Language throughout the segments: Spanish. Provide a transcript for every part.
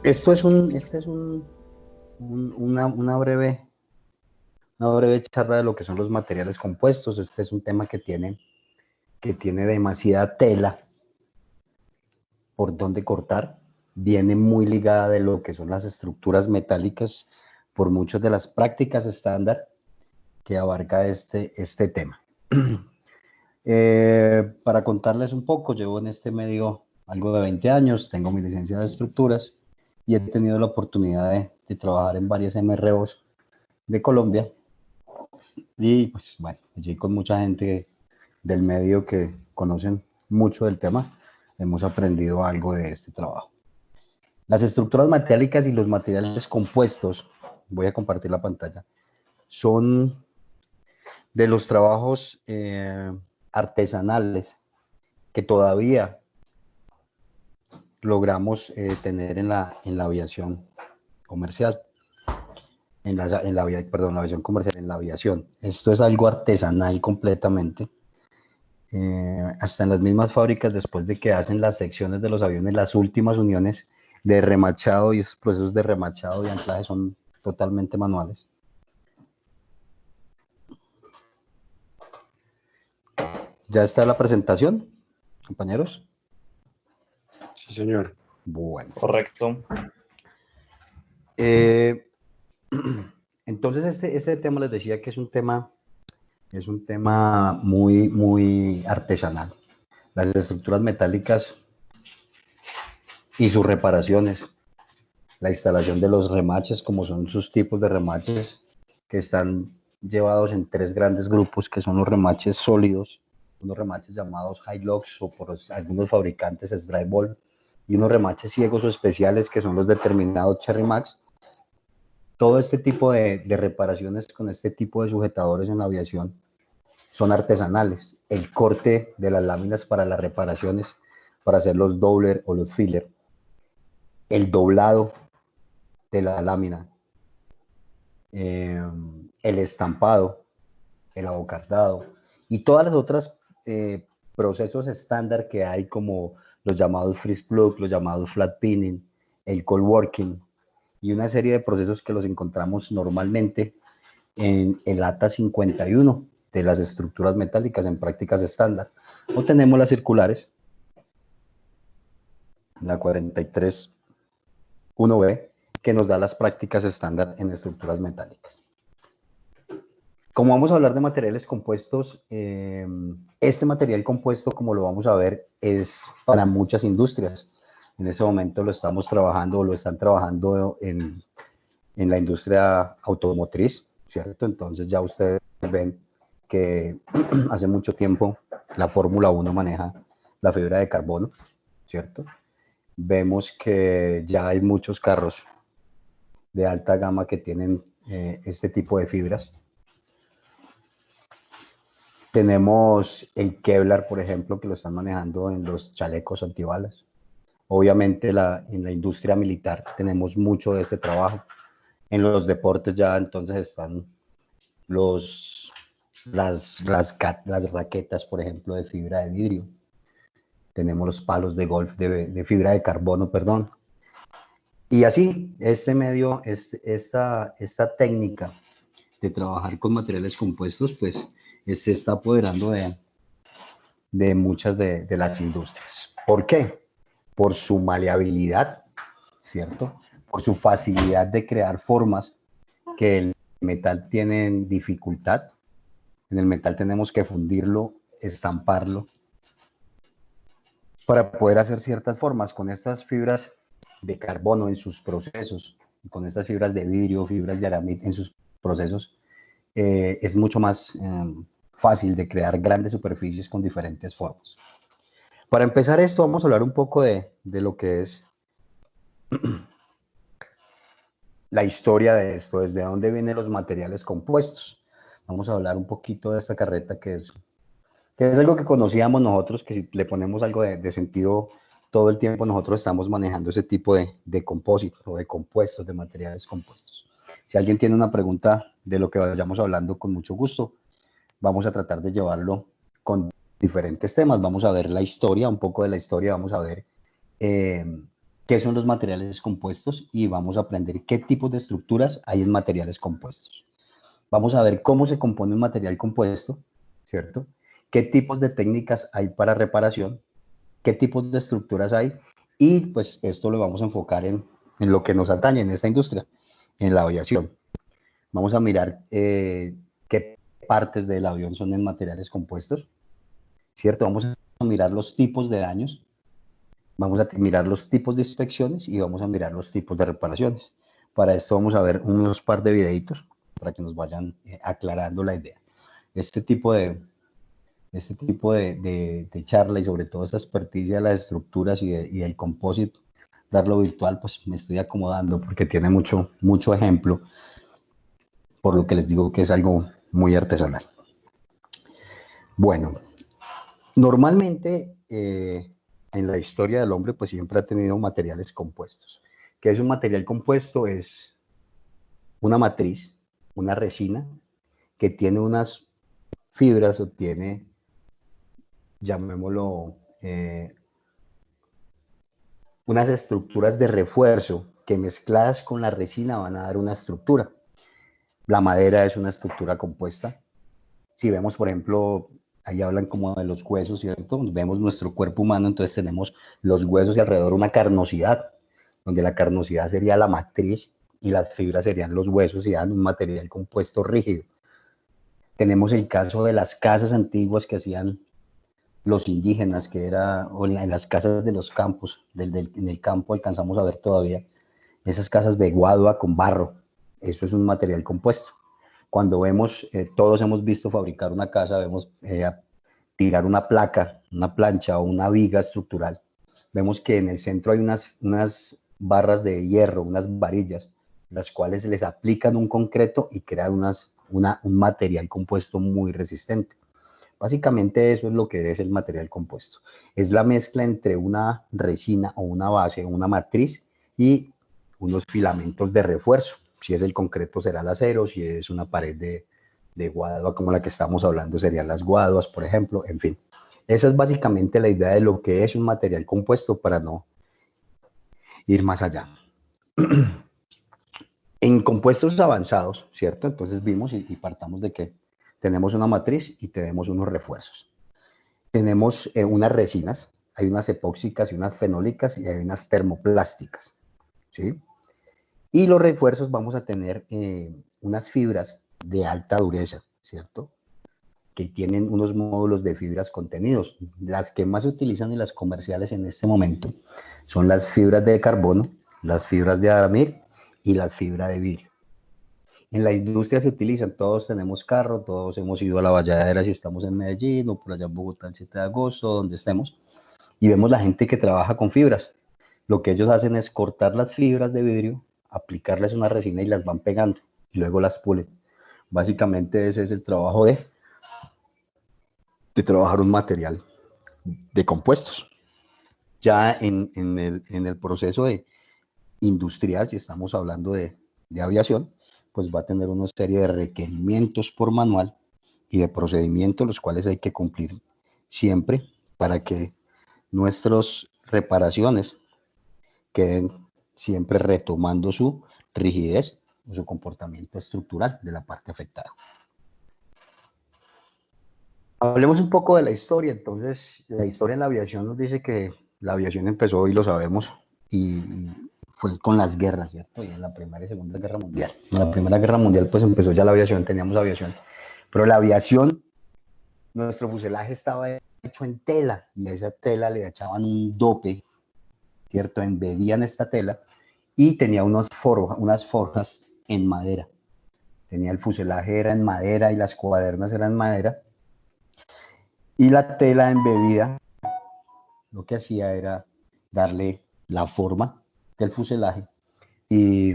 Este es una breve charla de lo que son los materiales compuestos. Este es un tema que tiene demasiada tela por donde cortar. Viene muy ligada de lo que son las estructuras metálicas por muchas de las prácticas estándar que abarca este tema. Para contarles un poco, llevo en este medio algo de 20 años, tengo mi licencia de estructuras y he tenido la oportunidad de trabajar en varias MROs de Colombia y pues bueno, allí con mucha gente del medio que conocen mucho del tema, hemos aprendido algo de este trabajo. Las estructuras metálicas y los materiales compuestos, voy a compartir la pantalla, son de los trabajos artesanales que todavía logramos tener en la aviación comercial, perdón, la aviación comercial, en la aviación. Esto es algo artesanal completamente. Hasta en las mismas fábricas, después de que hacen las secciones de los aviones, las últimas uniones de remachado y esos procesos de remachado y anclaje son totalmente manuales. ¿Ya está la presentación, compañeros? Sí, señor. Bueno. Correcto. Entonces este tema les decía que es un tema muy, muy artesanal. Las estructuras metálicas y sus reparaciones, la instalación de los remaches, como son sus tipos de remaches, que están llevados en tres grandes grupos, que son los remaches sólidos, unos remaches llamados Hilux o por algunos fabricantes es drywall, y unos remaches ciegos o especiales que son los determinados Cherry Max. Todo este tipo de reparaciones con este tipo de sujetadores en la aviación son artesanales. El corte de las láminas para las reparaciones, para hacer los dobler o los filler, el doblado de la lámina, el estampado, el abocardado y todas las otras procesos estándar que hay, como los llamados freeze plug, los llamados flat pinning, el cold working y una serie de procesos que los encontramos normalmente en el ATA 51 de las estructuras metálicas en prácticas estándar. O tenemos las circulares, la 431B, que nos da las prácticas estándar en estructuras metálicas. Como vamos a hablar de materiales compuestos, este material compuesto, como lo vamos a ver, es para muchas industrias. En este momento lo estamos trabajando, o lo están trabajando en la industria automotriz, ¿cierto? Entonces ya ustedes ven que hace mucho tiempo la Fórmula 1 maneja la fibra de carbono, ¿cierto? Vemos que ya hay muchos carros de alta gama que tienen este tipo de fibras. Tenemos el Kevlar, por ejemplo, que lo están manejando en los chalecos antibalas. Obviamente en la industria militar tenemos mucho de este trabajo. En los deportes ya entonces están las raquetas, por ejemplo, de fibra de vidrio. Tenemos los palos de golf de fibra de carbono, perdón. Y así, esta técnica de trabajar con materiales compuestos, pues se está apoderando de muchas de las industrias. ¿Por qué? Por su maleabilidad, ¿cierto? Por su facilidad de crear formas que el metal tiene dificultad. En el metal tenemos que fundirlo, estamparlo, para poder hacer ciertas formas con estas fibras de carbono en sus procesos, y con estas fibras de vidrio, fibras de aramid en sus procesos, es mucho más fácil de crear grandes superficies con diferentes formas. Para empezar esto, vamos a hablar un poco de lo que es la historia de esto, desde dónde vienen los materiales compuestos. Vamos a hablar un poquito de esta carreta que es algo que conocíamos nosotros, que si le ponemos algo de sentido, todo el tiempo nosotros estamos manejando ese tipo de compósitos o de compuestos, de materiales compuestos. Si alguien tiene una pregunta de lo que vayamos hablando, con mucho gusto, vamos a tratar de llevarlo con diferentes temas. Vamos a ver la historia, un poco de la historia, vamos a ver qué son los materiales compuestos y vamos a aprender qué tipos de estructuras hay en materiales compuestos. Vamos a ver cómo se compone un material compuesto, ¿cierto? Qué tipos de técnicas hay para reparación, qué tipos de estructuras hay, y pues esto lo vamos a enfocar en lo que nos atañe en esta industria, en la aviación. Vamos a mirar qué partes del avión son en materiales compuestos, ¿cierto? Vamos a mirar los tipos de daños, vamos a mirar los tipos de inspecciones y vamos a mirar los tipos de reparaciones. Para esto vamos a ver unos par de videitos para que nos vayan aclarando la idea. Este tipo de charla y sobre todo esta experticia de las estructuras y del composite, darlo virtual, pues me estoy acomodando porque tiene mucho ejemplo, por lo que les digo que es algo muy artesanal. Bueno, normalmente en la historia del hombre pues siempre ha tenido materiales compuestos. ¿Qué es un material compuesto? Es una matriz, una resina, que tiene unas fibras o tiene, llamémoslo, unas estructuras de refuerzo que mezcladas con la resina van a dar una estructura. La madera es una estructura compuesta. Si vemos, por ejemplo, ahí hablan como de los huesos, ¿cierto? Vemos nuestro cuerpo humano, entonces tenemos los huesos y alrededor una carnosidad, donde la carnosidad sería la matriz y las fibras serían los huesos y dan un material compuesto rígido. Tenemos el caso de las casas antiguas que hacían los indígenas, que era, o en las casas de los campos, en el campo alcanzamos a ver todavía esas casas de guadua con barro. Eso es un material compuesto. Cuando vemos, todos hemos visto fabricar una casa, vemos tirar una placa, una plancha o una viga estructural. Vemos que en el centro hay unas barras de hierro, unas varillas, las cuales les aplican un concreto y crean un material compuesto muy resistente. Básicamente eso es lo que es el material compuesto. Es la mezcla entre una resina o una base o una matriz y unos filamentos de refuerzo. Si es el concreto será el acero, si es una pared de guadua como la que estamos hablando serían las guaduas, por ejemplo, en fin. Esa es básicamente la idea de lo que es un material compuesto para no ir más allá. En compuestos avanzados, ¿cierto? Entonces vimos y partamos de que tenemos una matriz y tenemos unos refuerzos. Tenemos unas resinas, hay unas epóxicas y unas fenólicas y hay unas termoplásticas, ¿sí? Y los refuerzos vamos a tener unas fibras de alta dureza, ¿cierto? Que tienen unos módulos de fibras contenidos. Las que más se utilizan y las comerciales en este momento son las fibras de carbono, las fibras de aramid y las fibras de vidrio. En la industria se utilizan, todos tenemos carro, todos hemos ido a la Valladera si estamos en Medellín o por allá en Bogotá el 7 de agosto, donde estemos, y vemos la gente que trabaja con fibras. Lo que ellos hacen es cortar las fibras de vidrio, aplicarles una resina y las van pegando y luego las pulen. Básicamente ese es el trabajo de trabajar un material de compuestos. Ya en el proceso industrial, si estamos hablando de aviación, pues va a tener una serie de requerimientos por manual y de procedimientos los cuales hay que cumplir siempre para que nuestras reparaciones queden siempre retomando su rigidez o su comportamiento estructural de la parte afectada. Hablemos un poco de la historia. Entonces, la historia en la aviación nos dice que la aviación empezó, y lo sabemos, y fue con las guerras, ¿cierto? Y en la Primera y Segunda Guerra Mundial. En la Primera Guerra Mundial, pues empezó ya la aviación, teníamos aviación. Pero la aviación, nuestro fuselaje estaba hecho en tela, y a esa tela le echaban un dope, ¿cierto? Embebían esta tela, y tenía unas forjas en madera. Tenía el fuselaje era en madera, y las cuadernas eran en madera. Y la tela embebida lo que hacía era darle la forma del fuselaje y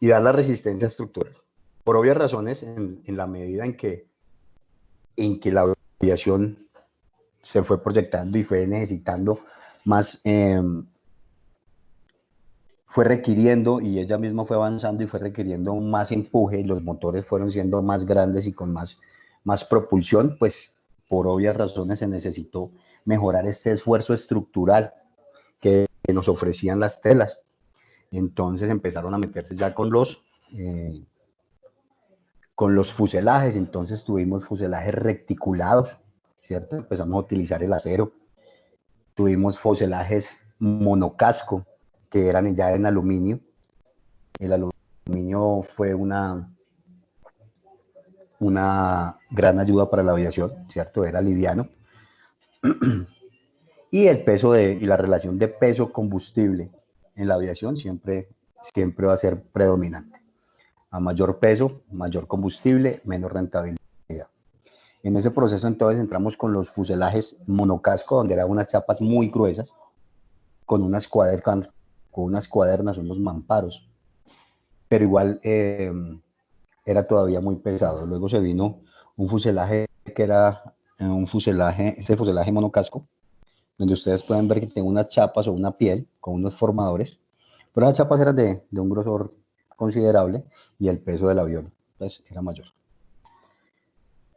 dar la resistencia estructural. Por obvias razones, en la medida en que la aviación se fue proyectando y fue necesitando más, fue requiriendo, y ella misma fue avanzando y fue requiriendo más empuje, y los motores fueron siendo más grandes y con más propulsión, pues por obvias razones se necesitó mejorar este esfuerzo estructural que que nos ofrecían las telas. Entonces empezaron a meterse ya con los fuselajes. Entonces tuvimos fuselajes reticulados, ¿cierto? Empezamos a utilizar el acero. Tuvimos fuselajes monocasco, que eran ya en aluminio. El aluminio fue una gran ayuda para la aviación, ¿cierto? Era liviano. Y el peso y la relación de peso-combustible en la aviación siempre va a ser predominante. A mayor peso, mayor combustible, menos rentabilidad. En ese proceso entonces entramos con los fuselajes monocasco, donde eran unas chapas muy gruesas, con unas cuadernas, unos mamparos, pero igual era todavía muy pesado. Luego se vino un fuselaje que era ese fuselaje monocasco, donde ustedes pueden ver que tiene unas chapas o una piel con unos formadores, pero las chapas eran de un grosor considerable y el peso del avión pues, era mayor.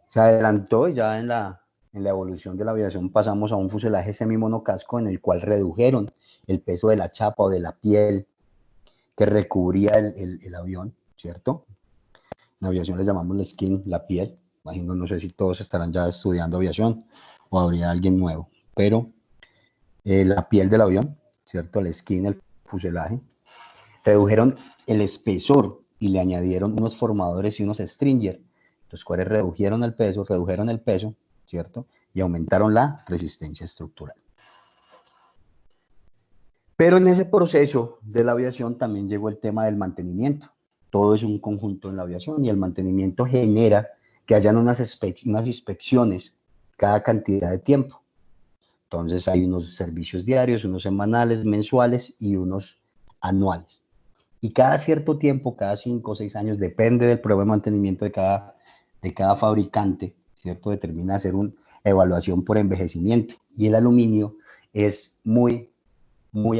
Se adelantó y ya en la evolución de la aviación pasamos a un fuselaje semi-monocasco en el cual redujeron el peso de la chapa o de la piel que recubría el avión, ¿cierto? En aviación le llamamos la skin, la piel. Imagino, no sé si todos estarán ya estudiando aviación o habría alguien nuevo, pero la piel del avión, ¿cierto? La skin, el fuselaje. Redujeron el espesor y le añadieron unos formadores y unos stringer, los cuales redujeron el peso, ¿cierto? Y aumentaron la resistencia estructural. Pero en ese proceso de la aviación también llegó el tema del mantenimiento. Todo es un conjunto en la aviación y el mantenimiento genera que hayan unas inspecciones cada cantidad de tiempo. Entonces hay unos servicios diarios, unos semanales, mensuales y unos anuales. Y cada cierto tiempo, cada 5 o 6 años, depende del programa de mantenimiento de cada fabricante, ¿cierto? Determina hacer una evaluación por envejecimiento. Y el aluminio es muy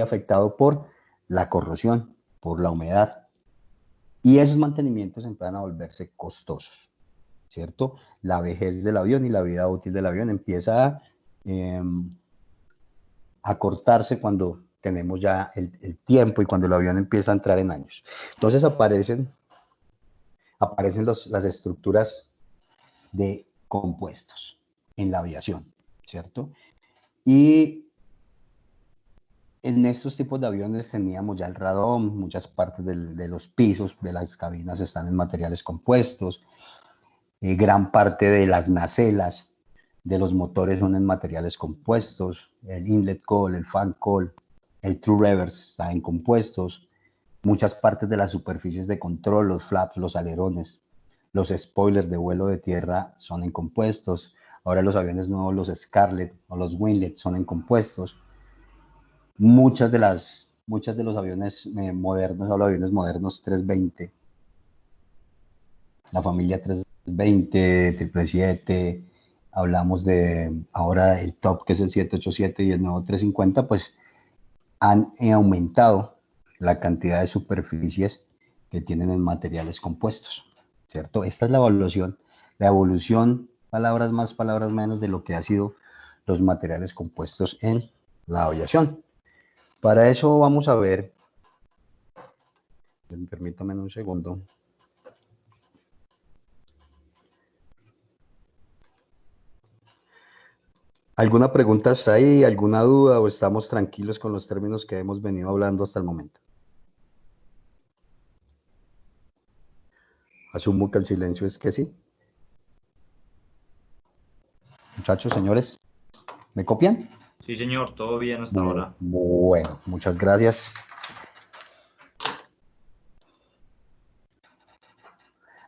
afectado por la corrosión, por la humedad. Y esos mantenimientos empiezan a volverse costosos, ¿cierto? La vejez del avión y la vida útil del avión empieza a cortarse cuando tenemos ya el tiempo y cuando el avión empieza a entrar en años. Entonces aparecen las estructuras de compuestos en la aviación, ¿cierto? Y en estos tipos de aviones teníamos ya el radón, muchas partes de los pisos de las cabinas están en materiales compuestos, gran parte de las nacelas de los motores son en materiales compuestos, el inlet cowl, el fan cowl, el true reverse está en compuestos, muchas partes de las superficies de control, los flaps, los alerones, los spoilers de vuelo de tierra son en compuestos, ahora los aviones nuevos, los Scarlett o los Winglet son en compuestos. Muchos de los aviones modernos, hablo de aviones modernos 320, la familia 320, 777, hablamos de ahora el top que es el 787 y el nuevo 350, pues han aumentado la cantidad de superficies que tienen en materiales compuestos, ¿cierto? Esta es la evolución, palabras más, palabras menos, de lo que ha sido los materiales compuestos en la aviación. Para eso vamos a ver, permítame un segundo. ¿Alguna pregunta hasta ahí? ¿Alguna duda? ¿O estamos tranquilos con los términos que hemos venido hablando hasta el momento? Asumo que el silencio es que sí. Muchachos, señores, ¿me copian? Sí, señor, todo bien hasta ahora. Bueno, muchas gracias.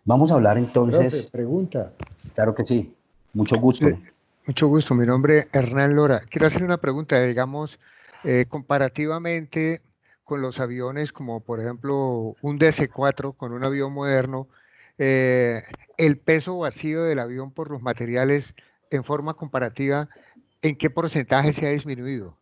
Vamos a hablar entonces... Profe, pregunta. Claro que sí, mucho gusto. Mucho gusto, mi nombre es Hernán Lora. Quiero hacer una pregunta, digamos, comparativamente con los aviones, como por ejemplo un DC-4 con un avión moderno, el peso vacío del avión por los materiales en forma comparativa, ¿en qué porcentaje se ha disminuido?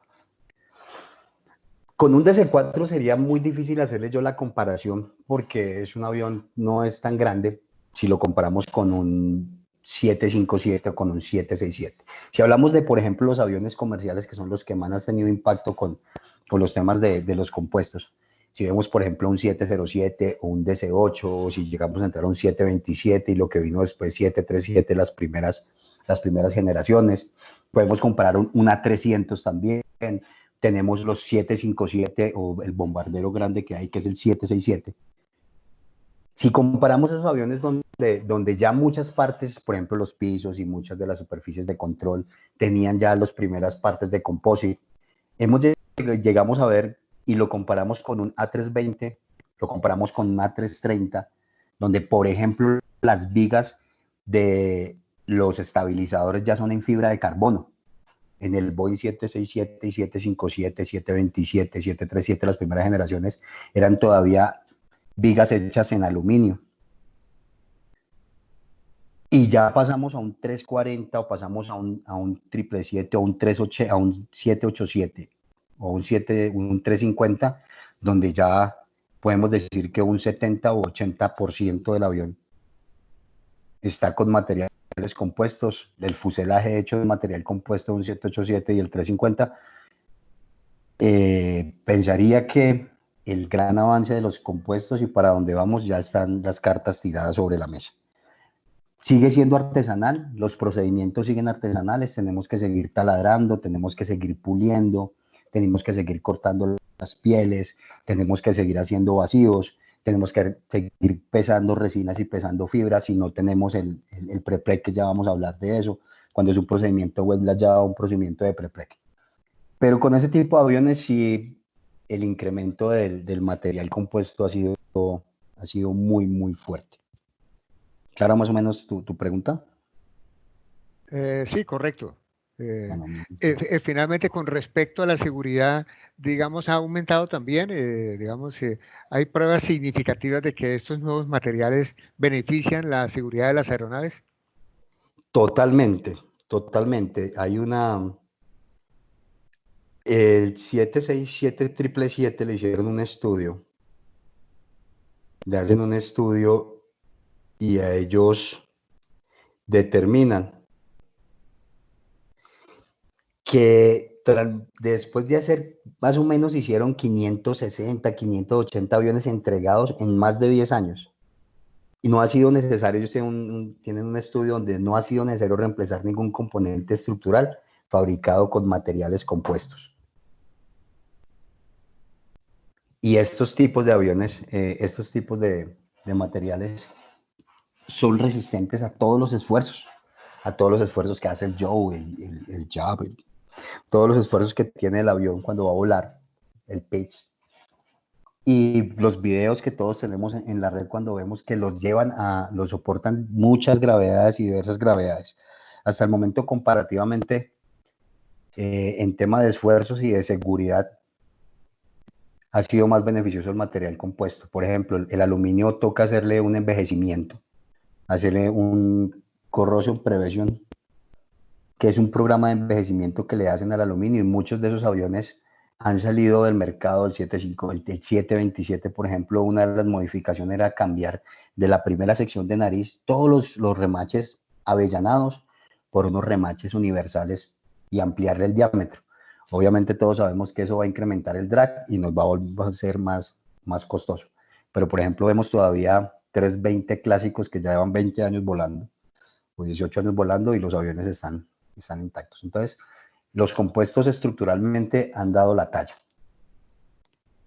Con un DC-4 sería muy difícil hacerle yo la comparación porque es un avión, no es tan grande si lo comparamos con un 757 o con un 767. Si hablamos de, por ejemplo, los aviones comerciales, que son los que más han tenido impacto con con los temas de los compuestos. Si vemos, por ejemplo, un 707 o un DC8, o si llegamos a entrar a un 727 y lo que vino después 737, las primeras generaciones, podemos comparar un A300 también. Tenemos los 757 o el bombardero grande que hay, que es el 767. Si comparamos esos aviones donde ya muchas partes, por ejemplo los pisos y muchas de las superficies de control tenían ya las primeras partes de composite, llegamos a ver y lo comparamos con un A320, lo comparamos con un A330, donde por ejemplo las vigas de los estabilizadores ya son en fibra de carbono. En el Boeing 767 y 757, 727, 737, las primeras generaciones, eran todavía vigas hechas en aluminio. Y ya pasamos a un 340 o pasamos a un 777 o un 380, a un 787 o un 350, donde ya podemos decir que un 70 o 80% del avión está con materiales compuestos, el fuselaje hecho de material compuesto de un 787 y el 350. Pensaría que el gran avance de los compuestos y para dónde vamos ya están las cartas tiradas sobre la mesa. Sigue siendo artesanal, los procedimientos siguen artesanales, tenemos que seguir taladrando, tenemos que seguir puliendo, tenemos que seguir cortando las pieles, tenemos que seguir haciendo vacíos, tenemos que seguir pesando resinas y pesando fibras si no tenemos el prepreg, que ya vamos a hablar de eso, cuando es un procedimiento wet ya un procedimiento de prepreg. Pero con ese tipo de aviones sí el incremento del material compuesto ha sido muy, muy fuerte. ¿Clara más o menos tu pregunta? Sí, correcto. Bueno, Finalmente, con respecto a la seguridad, digamos, ha aumentado también, digamos, hay pruebas significativas de que estos nuevos materiales benefician la seguridad de las aeronaves. totalmente, totalmente. El 767 777 le hicieron un estudio, le hacen un estudio y a ellos determinan que después de hacer, más o menos hicieron 560, 580 aviones entregados en más de 10 años. Y no ha sido necesario, ellos tienen un estudio donde no ha sido necesario reemplazar ningún componente estructural fabricado con materiales compuestos. Y estos tipos de aviones, estos tipos de materiales son resistentes a todos los esfuerzos que hace el Joe, el Jab, todos los esfuerzos que tiene el avión cuando va a volar, el pitch. Y los videos que todos tenemos en la red cuando vemos que los soportan muchas gravedades y diversas gravedades. Hasta el momento, comparativamente, en tema de esfuerzos y de seguridad, ha sido más beneficioso el material compuesto. Por ejemplo, el aluminio toca hacerle un envejecimiento, hacerle un corrosion prevention, que es un programa de envejecimiento que le hacen al aluminio, y muchos de esos aviones han salido del mercado, el 727, por ejemplo. Una de las modificaciones era cambiar de la primera sección de nariz todos los remaches avellanados por unos remaches universales y ampliarle el diámetro. Obviamente todos sabemos que eso va a incrementar el drag y nos va a ser más costoso. Pero por ejemplo vemos todavía 320 clásicos que ya llevan 20 años volando, o 18 años volando, y los aviones están intactos. Entonces, los compuestos estructuralmente han dado la talla.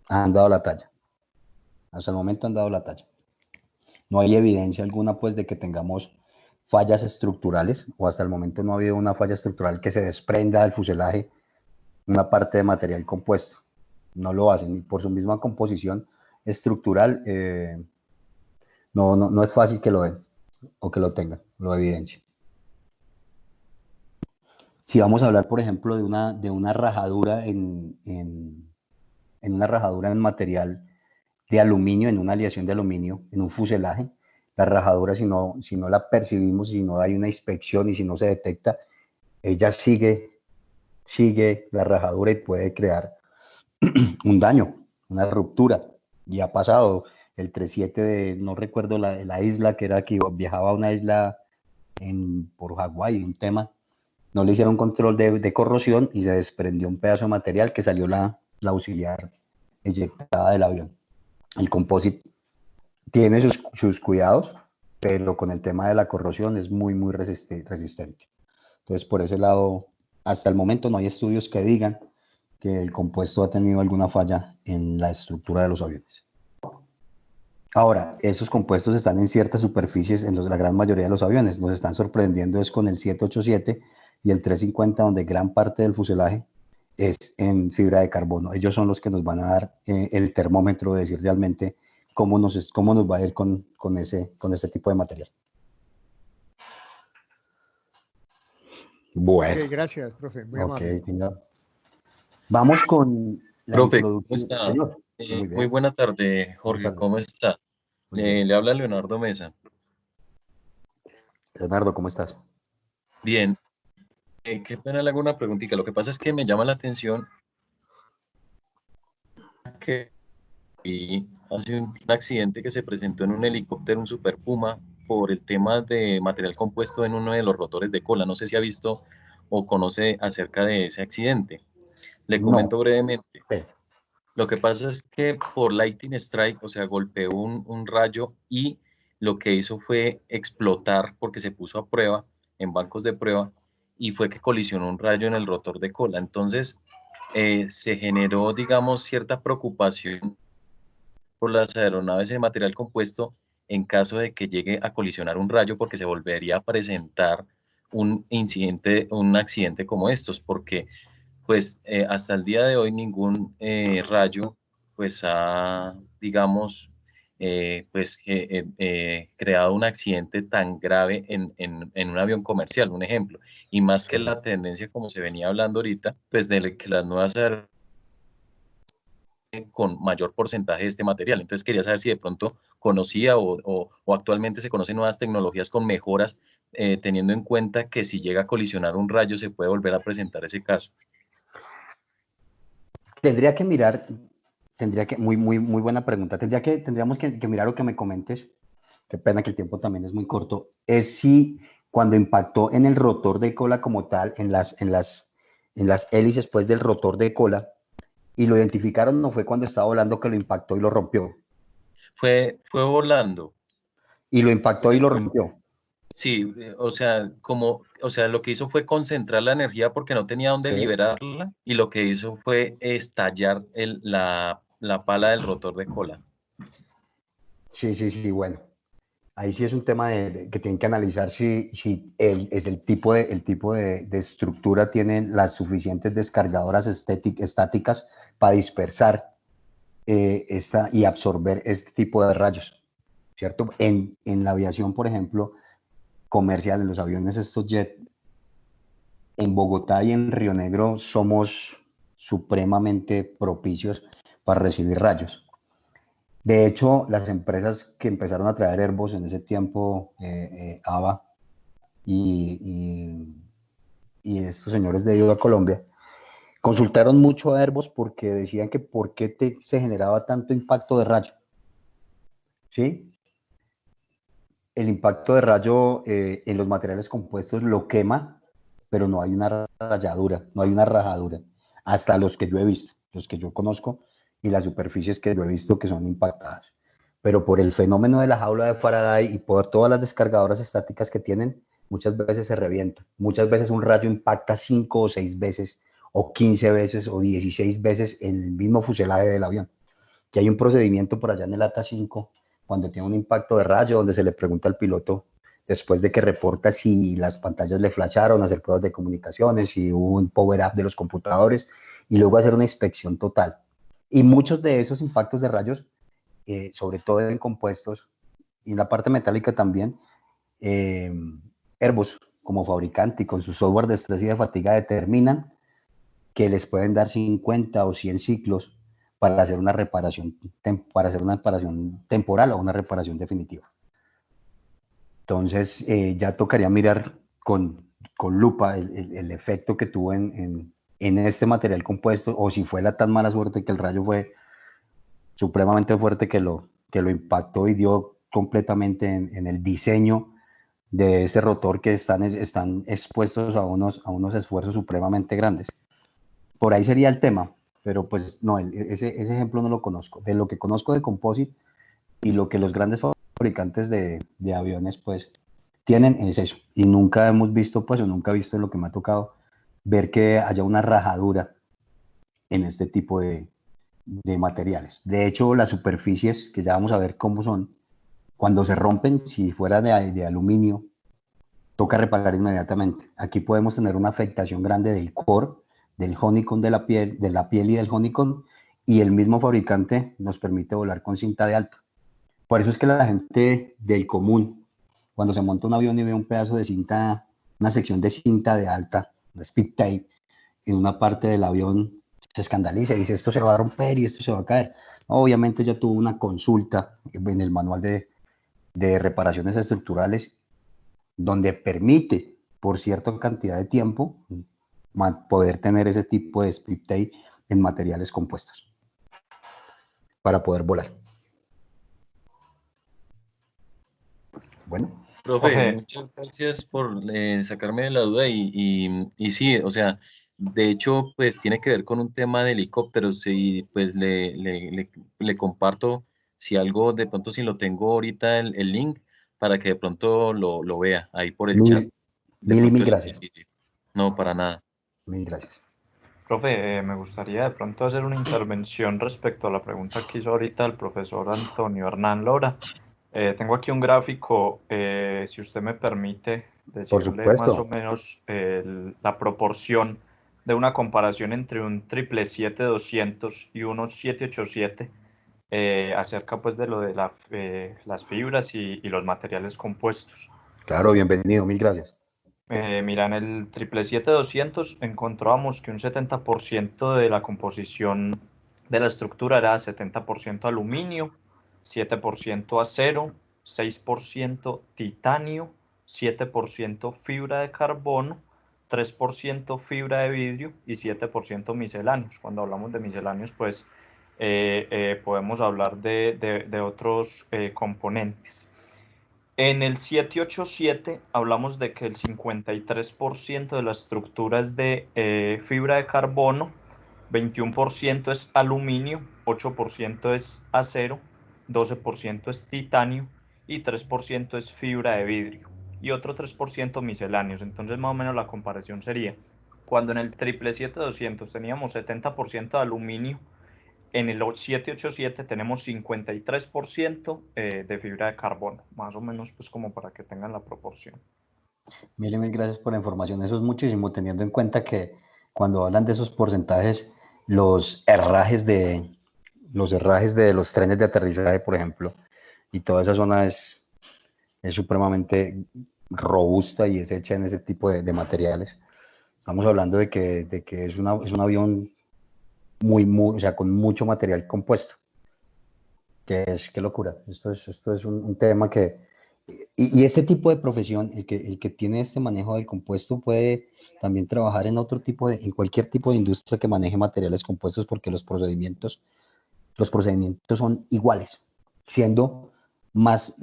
Hasta el momento han dado la talla. No hay evidencia alguna, pues, de que tengamos fallas estructurales, o hasta el momento no ha habido una falla estructural que se desprenda del fuselaje una parte de material compuesto. No lo hacen, y por su misma composición estructural, no es fácil que lo den o que lo tengan, lo evidencien. Si vamos a hablar, por ejemplo, de una rajadura en una rajadura en material de aluminio, en una aleación de aluminio, en un fuselaje, la rajadura, si no la percibimos, si no hay una inspección y si no se detecta, ella sigue la rajadura y puede crear un daño, una ruptura. Y ha pasado el 37 no recuerdo la isla, que era que viajaba a una isla por Hawái, un tema. No le hicieron control de corrosión y se desprendió un pedazo de material que salió la la auxiliar eyectada del avión. El composite tiene sus cuidados, pero con el tema de la corrosión es muy resistente. Entonces, por ese lado, hasta el momento no hay estudios que digan que el compuesto ha tenido alguna falla en la estructura de los aviones. Ahora, esos compuestos están en ciertas superficies en la gran mayoría de los aviones. Nos están sorprendiendo es con el 787 y el 350, donde gran parte del fuselaje es en fibra de carbono. Ellos son los que nos van a dar el termómetro de decir realmente cómo nos va a ir con este tipo de material. Bueno. Ok, gracias, profe. Muy Ok, amable. señor. Vamos con la Profe, ¿cómo introducción. está? Señor. Muy buena tarde, Jorge, tarde. ¿cómo está? Le habla Leonardo Mesa. Leonardo, ¿cómo estás? Bien. Qué pena le hago una preguntita. Lo que pasa es que me llama la atención que hace un accidente que se presentó en un helicóptero, un Super Puma, por el tema de material compuesto en uno de los rotores de cola. No sé si ha visto o conoce acerca de ese accidente. Le comento No. brevemente. Sí. Lo que pasa es que por Lightning Strike, o sea, golpeó un rayo y lo que hizo fue explotar porque se puso a prueba, en bancos de prueba, y fue que colisionó un rayo en el rotor de cola. Entonces, se generó, digamos, cierta preocupación por las aeronaves de material compuesto en caso de que llegue a colisionar un rayo, porque se volvería a presentar un incidente, un accidente como estos, porque pues hasta el día de hoy ningún rayo pues ha, digamos, creado un accidente tan grave en un avión comercial, un ejemplo. Y más que la tendencia, como se venía hablando ahorita, pues de que las nuevas aeronaves con mayor porcentaje de este material. Entonces quería saber si de pronto conocía o actualmente se conocen nuevas tecnologías con mejoras, teniendo en cuenta que si llega a colisionar un rayo se puede volver a presentar ese caso. Tendría que mirar, muy buena pregunta. Tendríamos que mirar lo que me comentes. Qué pena que el tiempo también es muy corto. Es si cuando impactó en el rotor de cola como tal, en las hélices pues del rotor de cola, y lo identificaron, no fue cuando estaba volando que lo impactó y lo rompió. Fue volando. Y lo impactó y lo rompió. Sí, o sea, lo que hizo fue concentrar la energía porque no tenía dónde Sí. liberarla y lo que hizo fue estallar la pala del rotor de cola. Sí, bueno. Ahí sí es un tema que tienen que analizar si el tipo de estructura tiene las suficientes descargadoras estáticas para dispersar y absorber este tipo de rayos, ¿cierto? En la aviación, por ejemplo, comercial, en los aviones estos jet, en Bogotá y en Río Negro somos supremamente propicios para recibir rayos. De hecho, las empresas que empezaron a traer Airbus en ese tiempo, AVA y estos señores de IVA Colombia, consultaron mucho a Airbus porque decían que por qué se generaba tanto impacto de rayo. ¿Sí? El impacto de rayo en los materiales compuestos lo quema, pero no hay una rayadura, no hay una rajadura. Hasta los que yo he visto, los que yo conozco y las superficies que yo he visto que son impactadas. Pero por el fenómeno de la jaula de Faraday y por todas las descargadoras estáticas que tienen, muchas veces se revienta. Muchas veces un rayo impacta 5 o 6 veces, o 15 veces, o 16 veces en el mismo fuselaje del avión. Que hay un procedimiento por allá en el ATA 5, cuando tiene un impacto de rayo, donde se le pregunta al piloto, después de que reporta si las pantallas le flasharon, hacer pruebas de comunicaciones, si hubo un power-up de los computadores, y luego hacer una inspección total. Y muchos de esos impactos de rayos, sobre todo en compuestos, y en la parte metálica también, Airbus, como fabricante y con su software de estrés y de fatiga, determinan que les pueden dar 50 o 100 ciclos para hacer una reparación temporal o una reparación definitiva. Entonces, ya tocaría mirar con lupa el efecto que tuvo en este material compuesto, o si fue la tan mala suerte que el rayo fue supremamente fuerte que lo impactó y dio completamente en el diseño de ese rotor, que están expuestos a unos esfuerzos supremamente grandes. Por ahí sería el tema. pero pues no, ese ejemplo no lo conozco. De lo que conozco de composite y lo que los grandes fabricantes de aviones pues tienen es eso. Y nunca hemos visto pues, o nunca he visto en lo que me ha tocado ver que haya una rajadura en este tipo de materiales. De hecho, las superficies, que ya vamos a ver cómo son, cuando se rompen, si fuera de aluminio, toca reparar inmediatamente. Aquí podemos tener una afectación grande del core, del honeycomb de la piel y del honeycomb, y el mismo fabricante nos permite volar con cinta de alta. Por eso es que la gente del común, cuando se monta un avión y ve un pedazo de cinta, una sección de cinta de alta, de speed tape, en una parte del avión, se escandaliza y dice, esto se va a romper y esto se va a caer. Obviamente ya tuvo una consulta en el manual de reparaciones estructurales donde permite por cierta cantidad de tiempo poder tener ese tipo de split tape en materiales compuestos para poder volar. Bueno. Profe, Profe, muchas gracias por sacarme de la duda y sí, o sea, de hecho, pues tiene que ver con un tema de helicópteros y pues le comparto si algo, de pronto si lo tengo ahorita el link para que de pronto lo vea ahí por el chat. Mil, De mil y pronto mil eso le gracias. sirve. No, para nada. Mil gracias. profe, me gustaría de pronto hacer una intervención respecto a la pregunta que hizo ahorita el profesor Antonio Hernán Lora. Tengo aquí un gráfico, si usted me permite Por decirle más o supuesto. menos la proporción de una comparación entre un 777-200 y unos 787, acerca pues de lo de las fibras y los materiales compuestos. Claro, bienvenido. Mil gracias. Mira, en el 777-200 encontramos que un 70% de la composición de la estructura era 70% aluminio, 7% acero, 6% titanio, 7% fibra de carbono, 3% fibra de vidrio y 7% misceláneos. Cuando hablamos de misceláneos, pues podemos hablar de otros componentes. En el 787 hablamos de que el 53% de la estructura es de fibra de carbono, 21% es aluminio, 8% es acero, 12% es titanio y 3% es fibra de vidrio y otro 3% misceláneos. Entonces más o menos la comparación sería, cuando en el 777-200 teníamos 70% de aluminio, en el 787 tenemos 53% de fibra de carbono, más o menos pues como para que tengan la proporción. Mil y mil gracias por la información. Eso es muchísimo, teniendo en cuenta que cuando hablan de esos porcentajes, los herrajes de los trenes de aterrizaje, por ejemplo, y toda esa zona es supremamente robusta y es hecha en ese tipo de materiales. Estamos hablando de que es es un avión o sea, con mucho material compuesto. Qué locura. Esto es un tema que... Y este tipo de profesión, el que tiene este manejo del compuesto puede también trabajar en otro tipo en cualquier tipo de industria que maneje materiales compuestos porque los procedimientos son iguales, siendo más,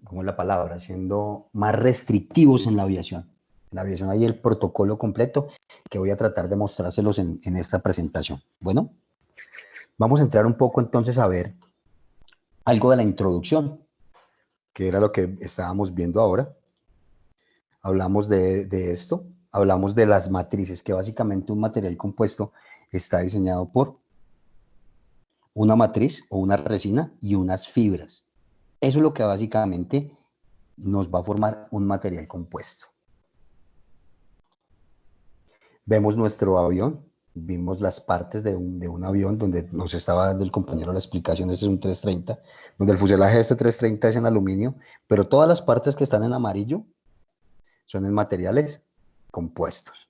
¿cómo es la palabra? Siendo más restrictivos en la aviación. En la aviación hay el protocolo completo que voy a tratar de mostrárselos en esta presentación. Bueno, vamos a entrar un poco entonces a ver algo de la introducción, que era lo que estábamos viendo ahora. Hablamos de esto, hablamos de las matrices, que básicamente un material compuesto está diseñado por una matriz o una resina y unas fibras. Eso es lo que básicamente nos va a formar un material compuesto. Vemos nuestro avión, vimos las partes de un avión donde nos estaba dando el compañero la explicación. Este es un 330, donde el fuselaje de este 330 es en aluminio, pero todas las partes que están en amarillo son en materiales compuestos.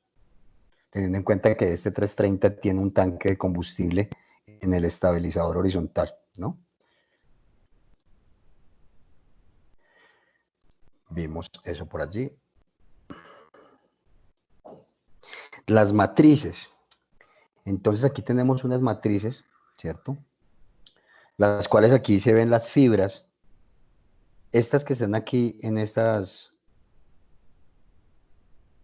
Teniendo en cuenta que este 330 tiene un tanque de combustible en el estabilizador horizontal, ¿no? Vimos eso por allí. Las matrices. Entonces aquí tenemos unas matrices, ¿cierto? Las cuales aquí se ven las fibras. Estas que están aquí en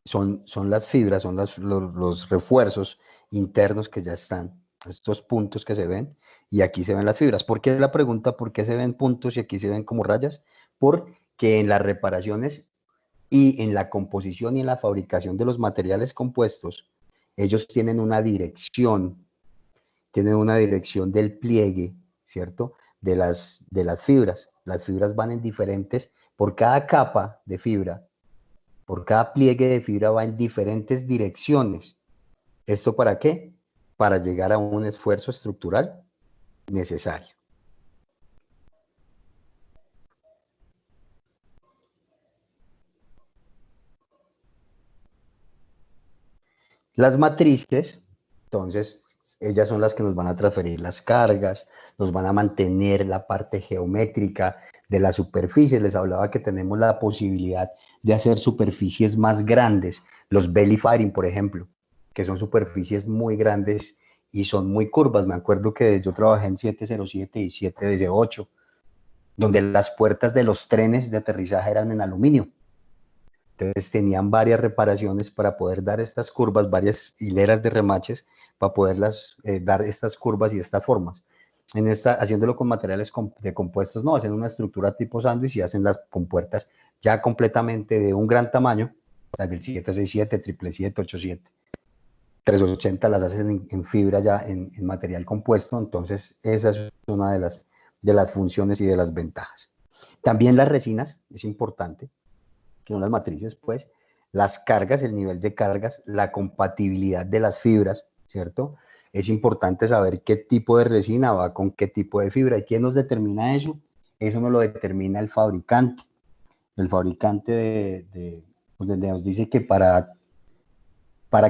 son las fibras, son los refuerzos internos que ya están, estos puntos que se ven, y aquí se ven las fibras. ¿Por qué la pregunta? ¿Por qué se ven puntos y aquí se ven como rayas? Porque en las reparaciones y en la composición y en la fabricación de los materiales compuestos, ellos tienen una dirección del pliegue, ¿cierto? De las fibras. Las fibras van en diferentes, por cada capa de fibra, por cada pliegue de fibra va en diferentes direcciones. ¿Esto para qué? Para llegar a un esfuerzo estructural necesario. Las matrices, entonces, ellas son las que nos van a transferir las cargas, nos van a mantener la parte geométrica de la superficie. Les hablaba que tenemos la posibilidad de hacer superficies más grandes, los belly firing, por ejemplo, que son superficies muy grandes y son muy curvas. Me acuerdo que yo trabajé en 707 y 718, donde las puertas de los trenes de aterrizaje eran en aluminio. Entonces tenían varias reparaciones para poder dar estas curvas, varias hileras de remaches para poderlas dar estas curvas y estas formas. Haciéndolo con materiales de compuestos, no, hacen una estructura tipo sándwich y hacen las compuertas ya completamente de un gran tamaño, las del 767, 777, 87. 380 las hacen en fibra ya, en material compuesto, entonces esa es una de las funciones y de las ventajas. También las resinas, es importante, que son las matrices, pues, las cargas, el nivel de cargas, la compatibilidad de las fibras, ¿cierto? Es importante saber qué tipo de resina va con qué tipo de fibra. ¿Y quién nos determina eso? Eso nos lo determina el fabricante. El fabricante donde nos dice que para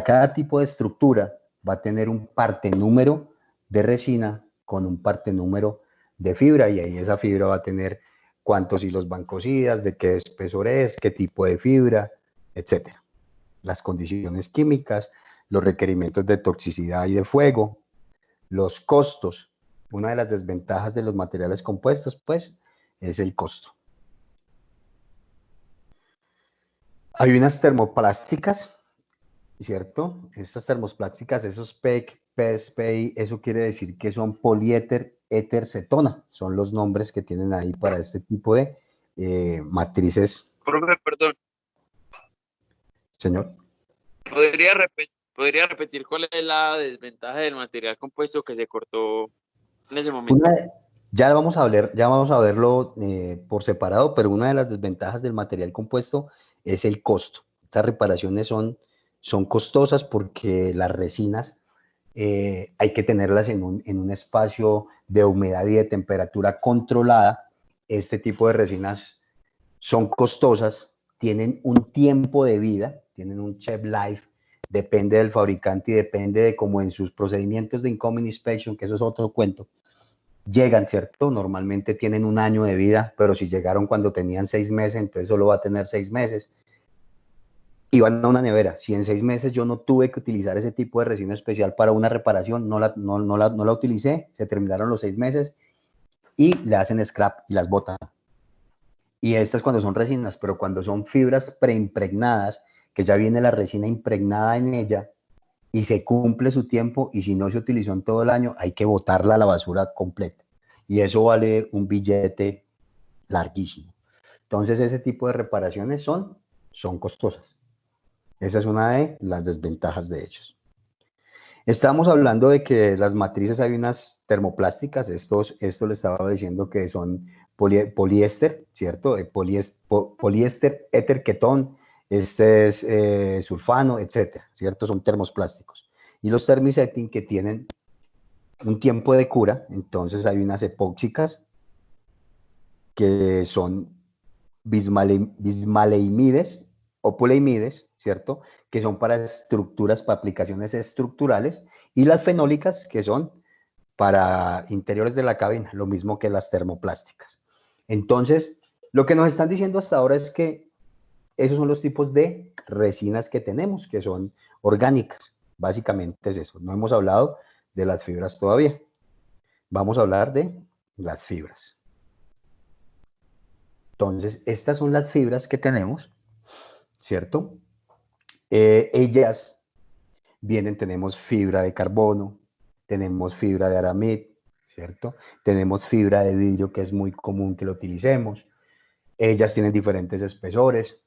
cada tipo de estructura va a tener un parte número de resina con un parte número de fibra, y ahí esa fibra va a tener cuántos hilos van cosidas, de qué espesor es, qué tipo de fibra, etcétera. Las condiciones químicas, los requerimientos de toxicidad y de fuego, los costos. Una de las desventajas de los materiales compuestos, pues, es el costo. Hay unas termoplásticas, ¿cierto? Estas termoplásticas, esos PEC, PES, PI, eso quiere decir que son poliéter, éter, cetona. Son los nombres que tienen ahí para este tipo de matrices. Profe, perdón, Señor. ¿podría repetir cuál es la desventaja del material compuesto que se cortó en ese momento? Ya vamos a verlo por separado, pero una de las desventajas del material compuesto es el costo. Estas reparaciones son costosas porque las resinas hay que tenerlas en un espacio de humedad y de temperatura controlada. Este tipo de resinas son costosas, tienen un tiempo de vida, tienen un shelf life, depende del fabricante y depende de cómo en sus procedimientos de incoming inspection, que eso es otro cuento, llegan, ¿cierto? Normalmente tienen un año de vida, pero si llegaron cuando tenían 6 meses, entonces solo va a tener 6 meses. Y van a una nevera. Si en 6 meses yo no tuve que utilizar ese tipo de resina especial para una reparación, no la utilicé, se terminaron los 6 meses y le hacen scrap y las botan. Y estas cuando son resinas, pero cuando son fibras preimpregnadas, que ya viene la resina impregnada en ella y se cumple su tiempo, y si no se utilizó en todo el año, hay que botarla a la basura completa. Y eso vale un billete larguísimo. Entonces ese tipo de reparaciones son costosas. Esa es una de las desventajas de ellos. Estamos hablando de que las matrices hay unas termoplásticas, esto le estaba diciendo que son poliéster, ¿cierto? Poliéster, éter, ketón, este es sulfano, etcétera, ¿cierto? Son termoplásticos. Y los thermosetting que tienen un tiempo de cura, entonces hay unas epóxicas que son bismaleimides o poleimides, ¿cierto? Que son para estructuras, para aplicaciones estructurales, y las fenólicas, que son para interiores de la cabina, lo mismo que las termoplásticas. Entonces, lo que nos están diciendo hasta ahora es que esos son los tipos de resinas que tenemos, que son orgánicas. Básicamente es eso. No hemos hablado de las fibras todavía. Vamos a hablar de las fibras. Entonces, estas son las fibras que tenemos, ¿cierto? Ellas vienen, tenemos fibra de carbono, tenemos fibra de aramid, ¿cierto? Tenemos fibra de vidrio, que es muy común que lo utilicemos. Ellas tienen diferentes espesores,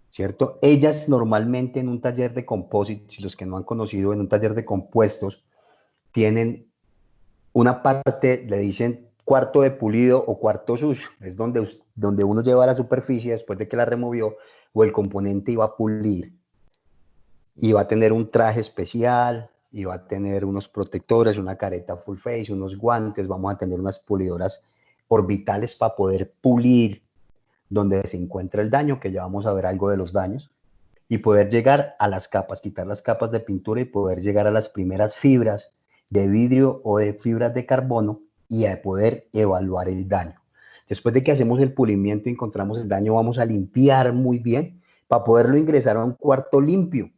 ¿cierto? Ellas normalmente en un taller de composites, los que no han conocido, en un taller de compuestos, tienen una parte, le dicen cuarto de pulido o cuarto sucio, es donde uno lleva la superficie después de que la removió o el componente iba a pulir, y va a tener un traje especial, y va a tener unos protectores, una careta full face, unos guantes, vamos a tener unas pulidoras orbitales para poder pulir donde se encuentra el daño, que ya vamos a ver algo de los daños, y poder llegar a las capas, quitar las capas de pintura y poder llegar a las primeras fibras de vidrio o de fibras de carbono y a poder evaluar el daño. Después de que hacemos el pulimiento y encontramos el daño, vamos a limpiar muy bien para poderlo ingresar a un cuarto limpio.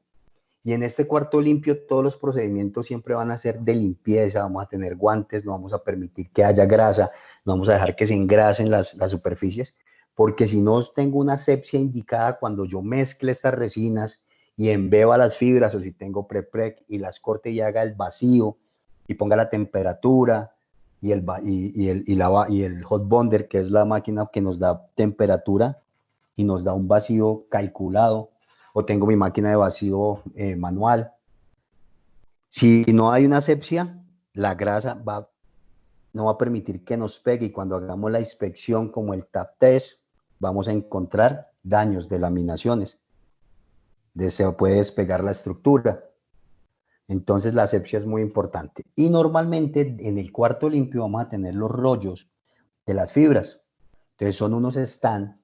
Y en este cuarto limpio todos los procedimientos siempre van a ser de limpieza, vamos a tener guantes, no vamos a permitir que haya grasa, no vamos a dejar que se engrasen las superficies, porque si no tengo una asepsia indicada cuando yo mezcle estas resinas y embeba las fibras, o si tengo prepreg y las corte y haga el vacío y ponga la temperatura y el hot bonder, que es la máquina que nos da temperatura y nos da un vacío calculado, o tengo mi máquina de vacío manual. Si no hay una asepsia, la grasa no va a permitir que nos pegue, y cuando hagamos la inspección como el tap test, vamos a encontrar daños de laminaciones. Se puede despegar la estructura. Entonces la asepsia es muy importante. Y normalmente en el cuarto limpio vamos a tener los rollos de las fibras. Entonces son unos stand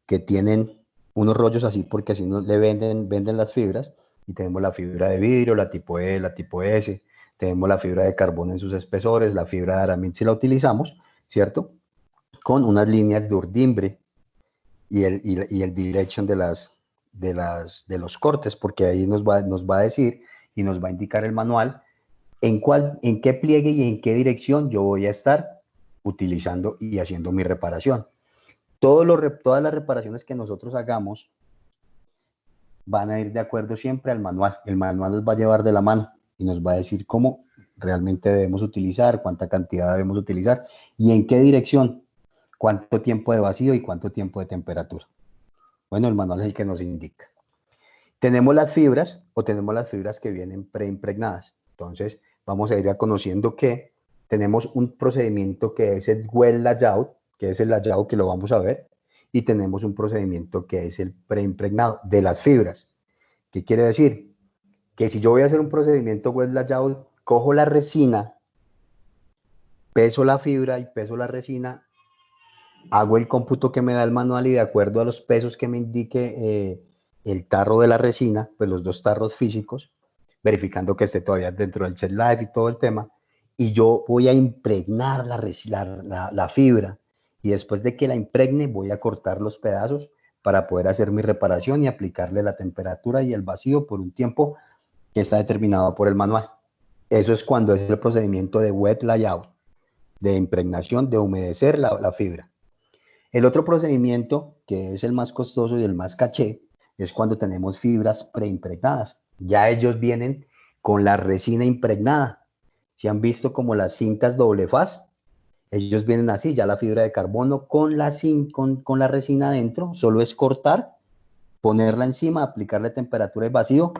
que tienen unos rollos así, porque así nos le venden las fibras, y tenemos la fibra de vidrio, la tipo E, la tipo S, tenemos la fibra de carbono en sus espesores, la fibra de aramid si la utilizamos, ¿cierto? Con unas líneas de urdimbre y el direction de los cortes, porque ahí nos va a decir y nos va a indicar el manual en qué pliegue y en qué dirección yo voy a estar utilizando y haciendo mi reparación. Todas las reparaciones que nosotros hagamos van a ir de acuerdo siempre al manual. El manual nos va a llevar de la mano y nos va a decir cómo realmente debemos utilizar, cuánta cantidad debemos utilizar y en qué dirección, cuánto tiempo de vacío y cuánto tiempo de temperatura. Bueno, el manual es el que nos indica. Tenemos las fibras o tenemos las fibras que vienen preimpregnadas. Entonces, vamos a ir conociendo que tenemos un procedimiento que es el well layout, que es el layout que lo vamos a ver, y tenemos un procedimiento que es el preimpregnado de las fibras. ¿Qué quiere decir? Que si yo voy a hacer un procedimiento well layout, cojo la resina, peso la fibra y peso la resina, hago el cómputo que me da el manual y de acuerdo a los pesos que me indique el tarro de la resina, pues los dos tarros físicos, verificando que esté todavía dentro del shelf life y todo el tema, y yo voy a impregnar la fibra, y después de que la impregne voy a cortar los pedazos para poder hacer mi reparación y aplicarle la temperatura y el vacío por un tiempo que está determinado por el manual. Eso es cuando es el procedimiento de wet layout, de impregnación, de humedecer la fibra. El otro procedimiento, que es el más costoso y el más caché, es cuando tenemos fibras preimpregnadas. Ya ellos vienen con la resina impregnada. Si han visto como las cintas doble faz, ellos vienen así, ya la fibra de carbono con la resina adentro, solo es cortar, ponerla encima, aplicarle temperatura y vacío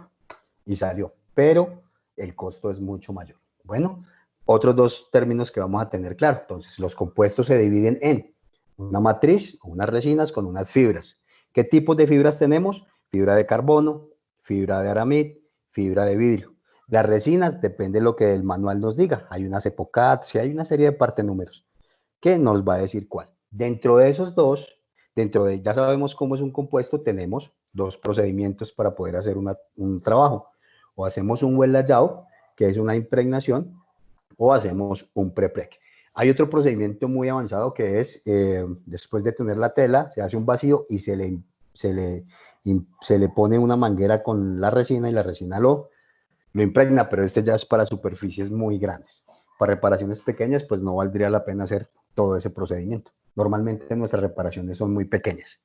y salió. Pero el costo es mucho mayor. Bueno, otros dos términos que vamos a tener claro. Entonces, los compuestos se dividen en una matriz o unas resinas con unas fibras. ¿Qué tipos de fibras tenemos? Fibra de carbono, fibra de aramid, fibra de vidrio. Las resinas depende de lo que el manual nos diga. Hay unas epoxi, hay una serie de partenúmeros que nos va a decir cuál. Dentro de esos dos, ya sabemos cómo es un compuesto, tenemos dos procedimientos para poder hacer un trabajo. O hacemos un well layout, que es una impregnación, o hacemos un prepreg. Hay otro procedimiento muy avanzado que es, después de tener la tela, se hace un vacío y se le pone una manguera con la resina y la resina lo impregna, pero este ya es para superficies muy grandes. Para reparaciones pequeñas, pues no valdría la pena hacer todo ese procedimiento. Normalmente nuestras reparaciones son muy pequeñas.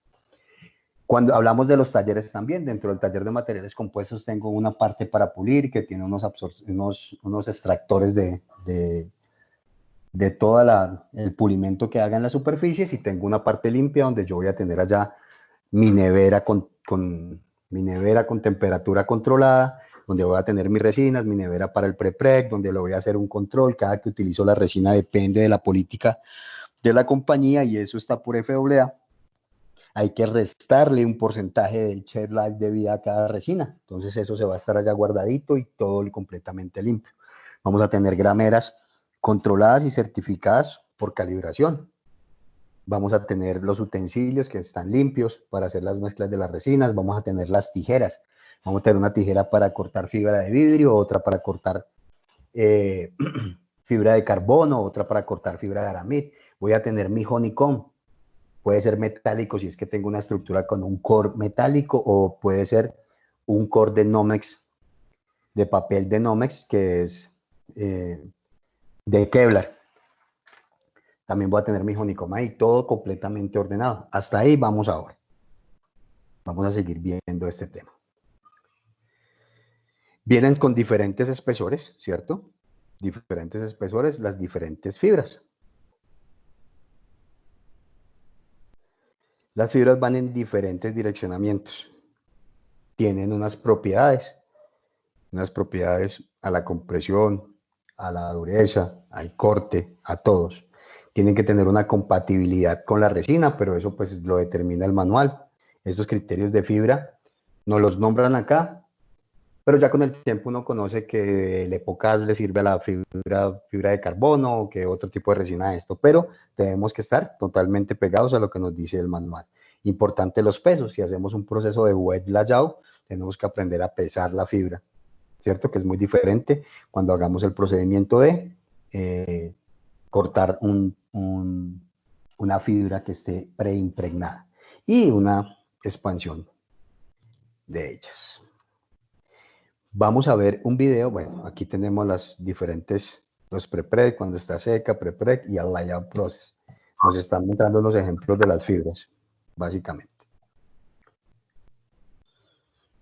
Cuando hablamos de los talleres también, dentro del taller de materiales compuestos tengo una parte para pulir que tiene unos extractores de todo el pulimento que haga en las superficies, y tengo una parte limpia donde yo voy a tener allá mi nevera mi nevera con temperatura controlada, donde voy a tener mis resinas, mi nevera para el pre-preg, donde lo voy a hacer un control. Cada que utilizo la resina depende de la política de la compañía, y eso está por FAA. Hay que restarle un porcentaje del shelf life de vida a cada resina. Entonces eso se va a estar allá guardadito y todo completamente limpio. Vamos a tener grameras controladas y certificadas por calibración. Vamos a tener los utensilios que están limpios para hacer las mezclas de las resinas. Vamos a tener las tijeras. Vamos a tener una tijera para cortar fibra de vidrio, otra para cortar fibra de carbono, otra para cortar fibra de aramid. Voy a tener mi honeycomb. Puede ser metálico si es que tengo una estructura con un core metálico, o puede ser un core de Nomex, de papel de Nomex, que es de Kevlar. También voy a tener mi honeycomb ahí, todo completamente ordenado. Hasta ahí vamos ahora. Vamos a seguir viendo este tema. Vienen con diferentes espesores, ¿cierto? Diferentes espesores, las diferentes fibras. Las fibras van en diferentes direccionamientos. Tienen unas propiedades a la compresión, a la dureza, al corte, a todos. Tienen que tener una compatibilidad con la resina, pero eso pues lo determina el manual. Esos criterios de fibra nos los nombran acá, pero ya con el tiempo uno conoce que el EPOCAS le sirve a la fibra de carbono, o que otro tipo de resina de esto, pero tenemos que estar totalmente pegados a lo que nos dice el manual. Importante los pesos. Si hacemos un proceso de wet layout, tenemos que aprender a pesar la fibra, ¿cierto? Que es muy diferente cuando hagamos el procedimiento de cortar una fibra que esté preimpregnada y una expansión de ellas. Vamos a ver un video. Bueno, aquí tenemos los pre-preg, cuando está seca, pre-preg y el layout process. Nos están mostrando los ejemplos de las fibras, básicamente.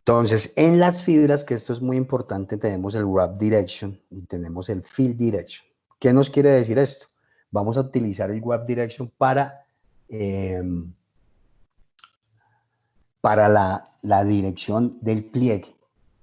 Entonces, en las fibras, que esto es muy importante, tenemos el wrap direction y tenemos el fill direction. ¿Qué nos quiere decir esto? Vamos a utilizar el wrap direction para la dirección del pliegue.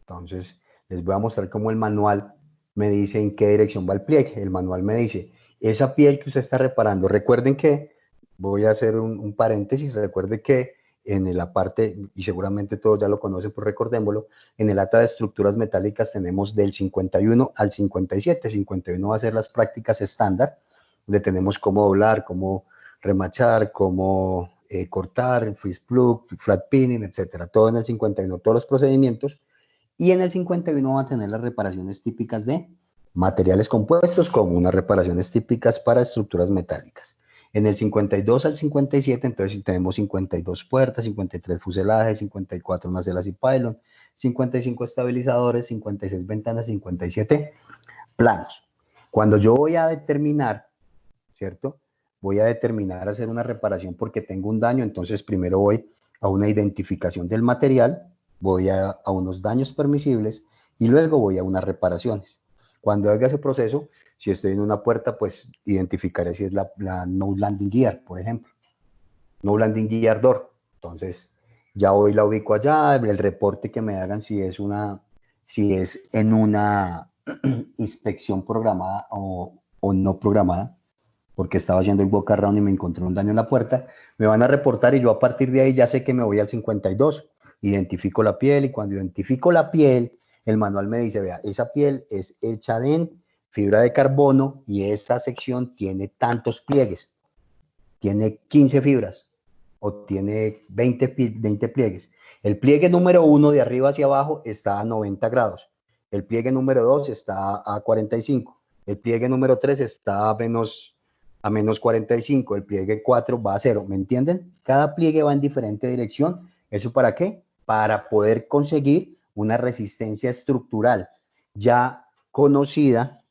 Entonces, les voy a mostrar cómo el manual me dice en qué dirección va el pliegue. El manual me dice, esa piel que usted está reparando, recuerden que, voy a hacer un paréntesis, recuerde que en la parte, y seguramente todos ya lo conocen, pues recordémoslo, en el ata de estructuras metálicas tenemos del 51 al 57. 51 va a ser las prácticas estándar, donde tenemos cómo doblar, cómo remachar, cómo cortar, freeze plug, flat pinning, etcétera. Todo en el 51, todos los procedimientos. Y en el 51 va a tener las reparaciones típicas de materiales compuestos, como unas reparaciones típicas para estructuras metálicas. En el 52 al 57, entonces tenemos 52 puertas, 53 fuselajes, 54 nacelas y pylon, 55 estabilizadores, 56 ventanas, 57 planos. Cuando yo voy a determinar, ¿cierto? Voy a determinar hacer una reparación porque tengo un daño, entonces primero voy a una identificación del material, voy a unos daños permisibles y luego voy a unas reparaciones. Cuando haga ese proceso, si estoy en una puerta, pues identificaré si es la no landing gear, por ejemplo. No landing gear door. Entonces, ya hoy la ubico allá, el reporte que me hagan si es en una inspección programada o no programada, porque estaba yendo el walk around y me encontré un daño en la puerta, me van a reportar y yo a partir de ahí ya sé que me voy al 52. Identifico la piel y cuando identifico la piel, el manual me dice, vea, esa piel es hecha de fibra de carbono y esa sección tiene tantos pliegues, tiene 15 fibras o tiene 20 pliegues. El pliegue número 1 de arriba hacia abajo está a 90 grados, el pliegue número 2 está a 45, el pliegue número 3 está a menos 45, el pliegue 4 va a 0, ¿me entienden? Cada pliegue va en diferente dirección. ¿Eso para qué? Para poder conseguir una resistencia estructural ya conocida,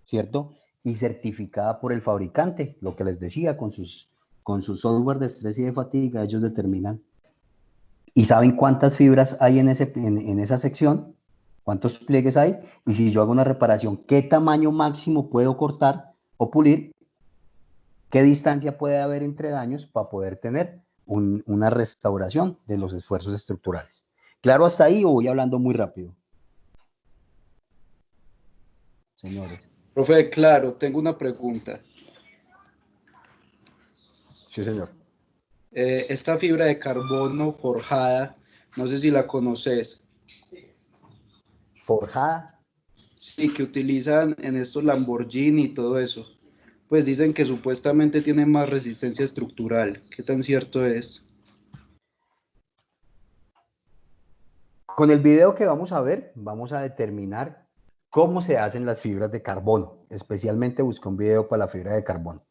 ¿cierto? Y certificada por el fabricante, lo que les decía, con su software de estrés y de fatiga, ellos determinan ¿Y saben cuántas fibras hay en esa sección? ¿Cuántos pliegues hay? Y si yo hago una reparación, ¿qué tamaño máximo puedo cortar o pulir? ¿Qué distancia puede haber entre daños para poder tener una restauración de los esfuerzos estructurales? ¿Claro hasta ahí o voy hablando muy rápido? Señores. Profe, claro, tengo una pregunta. Sí, señor. Esta fibra de carbono forjada, no sé si la conoces. Forjada. Sí, que utilizan en estos Lamborghini y todo eso. Pues dicen que supuestamente tiene más resistencia estructural. ¿Qué tan cierto es? Con el video que vamos a ver, vamos a determinar cómo se hacen las fibras de carbono. Especialmente busqué un video para la fibra de carbono.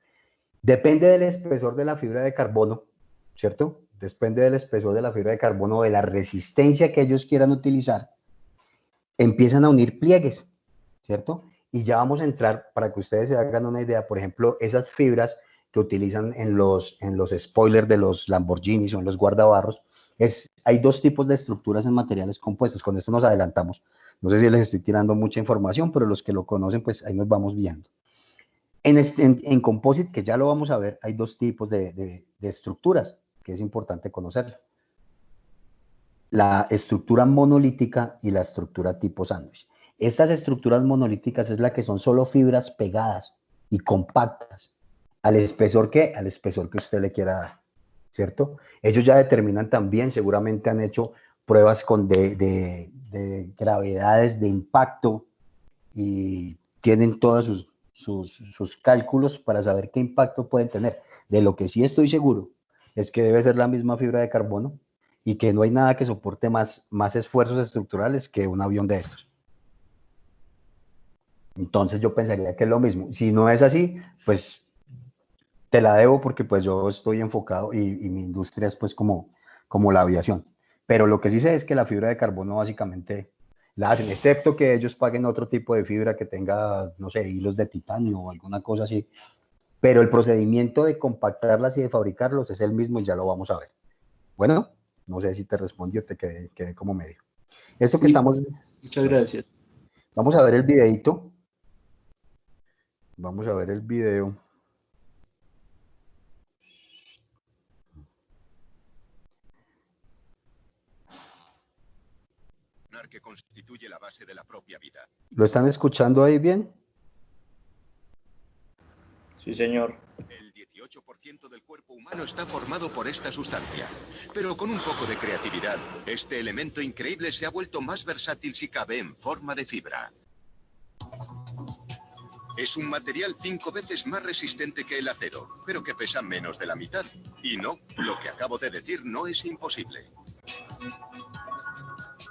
Depende del espesor de la fibra de carbono, ¿cierto? Depende del espesor de la fibra de carbono, de la resistencia que ellos quieran utilizar. Empiezan a unir pliegues, ¿cierto? Y ya vamos a entrar, para que ustedes se hagan una idea, por ejemplo, esas fibras que utilizan en los spoilers de los Lamborghinis o en los guardabarros, hay dos tipos de estructuras en materiales compuestos. Con esto nos adelantamos. No sé si les estoy tirando mucha información, pero los que lo conocen, pues ahí nos vamos viendo. En Composite, que ya lo vamos a ver, hay dos tipos de estructuras, que es importante conocerlo. La estructura monolítica y la estructura tipo sándwich. Estas estructuras monolíticas es la que son solo fibras pegadas y compactas. ¿Al espesor qué? Al espesor que usted le quiera dar, ¿cierto? Ellos ya determinan también, seguramente han hecho pruebas de gravedades de impacto y tienen todos sus cálculos para saber qué impacto pueden tener. De lo que sí estoy seguro es que debe ser la misma fibra de carbono y que no hay nada que soporte más esfuerzos estructurales que un avión de estos. Entonces yo pensaría que es lo mismo. Si no es así, pues te la debo porque pues yo estoy enfocado y mi industria es pues como la aviación. Pero lo que sí sé es que la fibra de carbono básicamente la hacen, excepto que ellos paguen otro tipo de fibra que tenga, no sé, hilos de titanio o alguna cosa así. Pero el procedimiento de compactarlas y de fabricarlos es el mismo y ya lo vamos a ver. Bueno, no sé si te respondí o te quedé como medio. Esto Sí, que estamos... muchas gracias. Vamos a ver el videito. Vamos a ver el video. Que constituye la base de la propia vida. ¿Lo están escuchando ahí bien? Sí, señor. El 18% del cuerpo humano está formado por esta sustancia. Pero con un poco de creatividad, este elemento increíble se ha vuelto más versátil si cabe en forma de fibra. Es un material 5 veces más resistente que el acero, pero que pesa menos de la mitad. Y no, lo que acabo de decir no es imposible.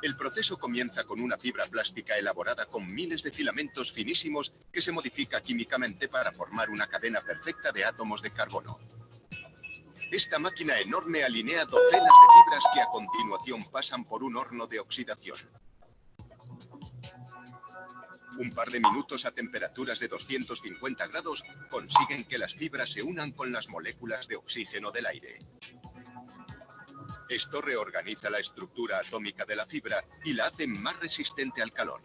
El proceso comienza con una fibra plástica elaborada con miles de filamentos finísimos que se modifica químicamente para formar una cadena perfecta de átomos de carbono. Esta máquina enorme alinea docenas de fibras que a continuación pasan por un horno de oxidación. Un par de minutos a temperaturas de 250 grados consiguen que las fibras se unan con las moléculas de oxígeno del aire. Esto reorganiza la estructura atómica de la fibra y la hace más resistente al calor.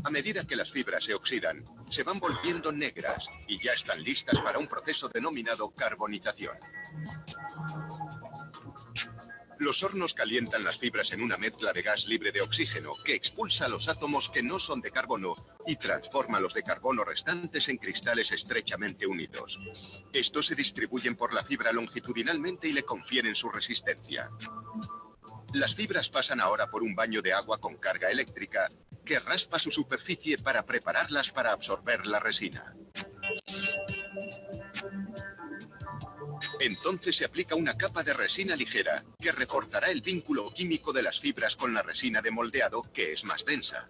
A medida que las fibras se oxidan, se van volviendo negras y ya están listas para un proceso denominado carbonización. Los hornos calientan las fibras en una mezcla de gas libre de oxígeno que expulsa los átomos que no son de carbono y transforma los de carbono restantes en cristales estrechamente unidos. Estos se distribuyen por la fibra longitudinalmente y le confieren su resistencia. Las fibras pasan ahora por un baño de agua con carga eléctrica que raspa su superficie para prepararlas para absorber la resina. Entonces se aplica una capa de resina ligera que reforzará el vínculo químico de las fibras con la resina de moldeado, que es más densa.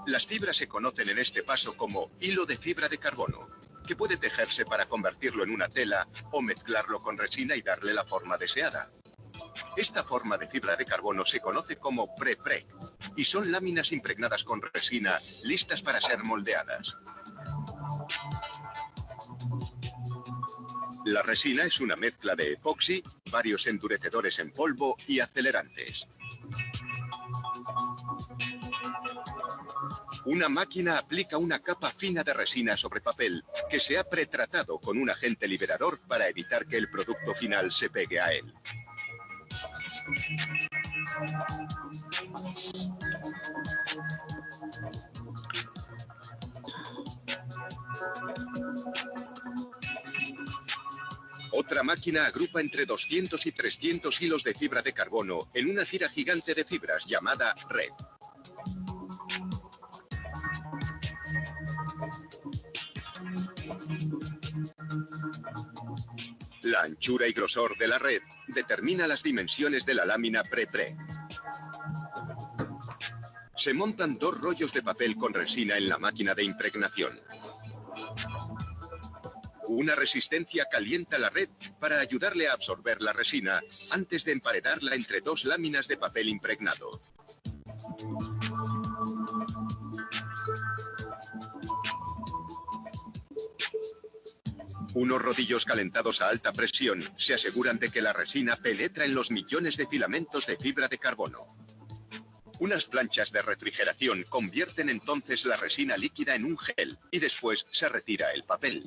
Las fibras se conocen en este paso como hilo de fibra de carbono, que puede tejerse para convertirlo en una tela o mezclarlo con resina y darle la forma deseada. Esta forma de fibra de carbono se conoce como pre-preg y son láminas impregnadas con resina listas para ser moldeadas. La resina es una mezcla de epoxi, varios endurecedores en polvo y acelerantes. Una máquina aplica una capa fina de resina sobre papel que se ha pretratado con un agente liberador para evitar que el producto final se pegue a él. Otra máquina agrupa entre 200 y 300 hilos de fibra de carbono en una tira gigante de fibras llamada red. La anchura y grosor de la red determina las dimensiones de la lámina pre-pre. Se montan dos rollos de papel con resina en la máquina de impregnación. Una resistencia calienta la red para ayudarle a absorber la resina antes de emparedarla entre dos láminas de papel impregnado. Unos rodillos calentados a alta presión se aseguran de que la resina penetra en los millones de filamentos de fibra de carbono. Unas planchas de refrigeración convierten entonces la resina líquida en un gel y después se retira el papel.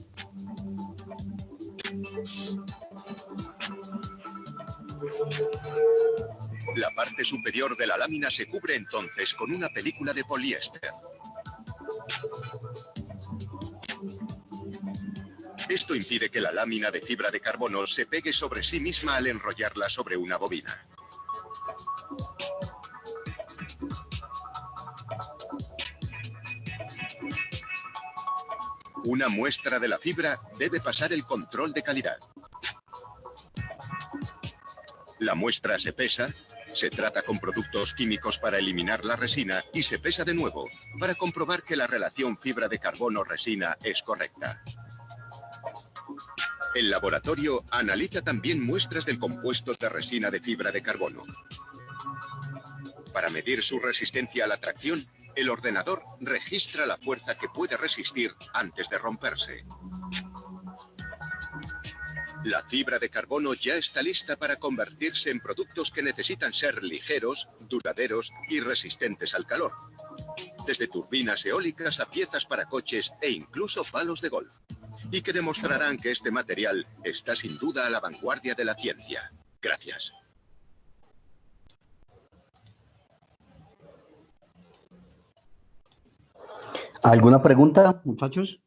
La parte superior de la lámina se cubre entonces con una película de poliéster. Esto impide que la lámina de fibra de carbono se pegue sobre sí misma al enrollarla sobre una bobina. Una muestra de la fibra debe pasar el control de calidad. La muestra se pesa, se trata con productos químicos para eliminar la resina y se pesa de nuevo para comprobar que la relación fibra de carbono-resina es correcta. El laboratorio analiza también muestras del compuesto de resina de fibra de carbono. Para medir su resistencia a la tracción, el ordenador registra la fuerza que puede resistir antes de romperse. La fibra de carbono ya está lista para convertirse en productos que necesitan ser ligeros, duraderos y resistentes al calor. Desde turbinas eólicas a piezas para coches e incluso palos de golf. Y que demostrarán que este material está sin duda a la vanguardia de la ciencia. Gracias. ¿Alguna pregunta, muchachos?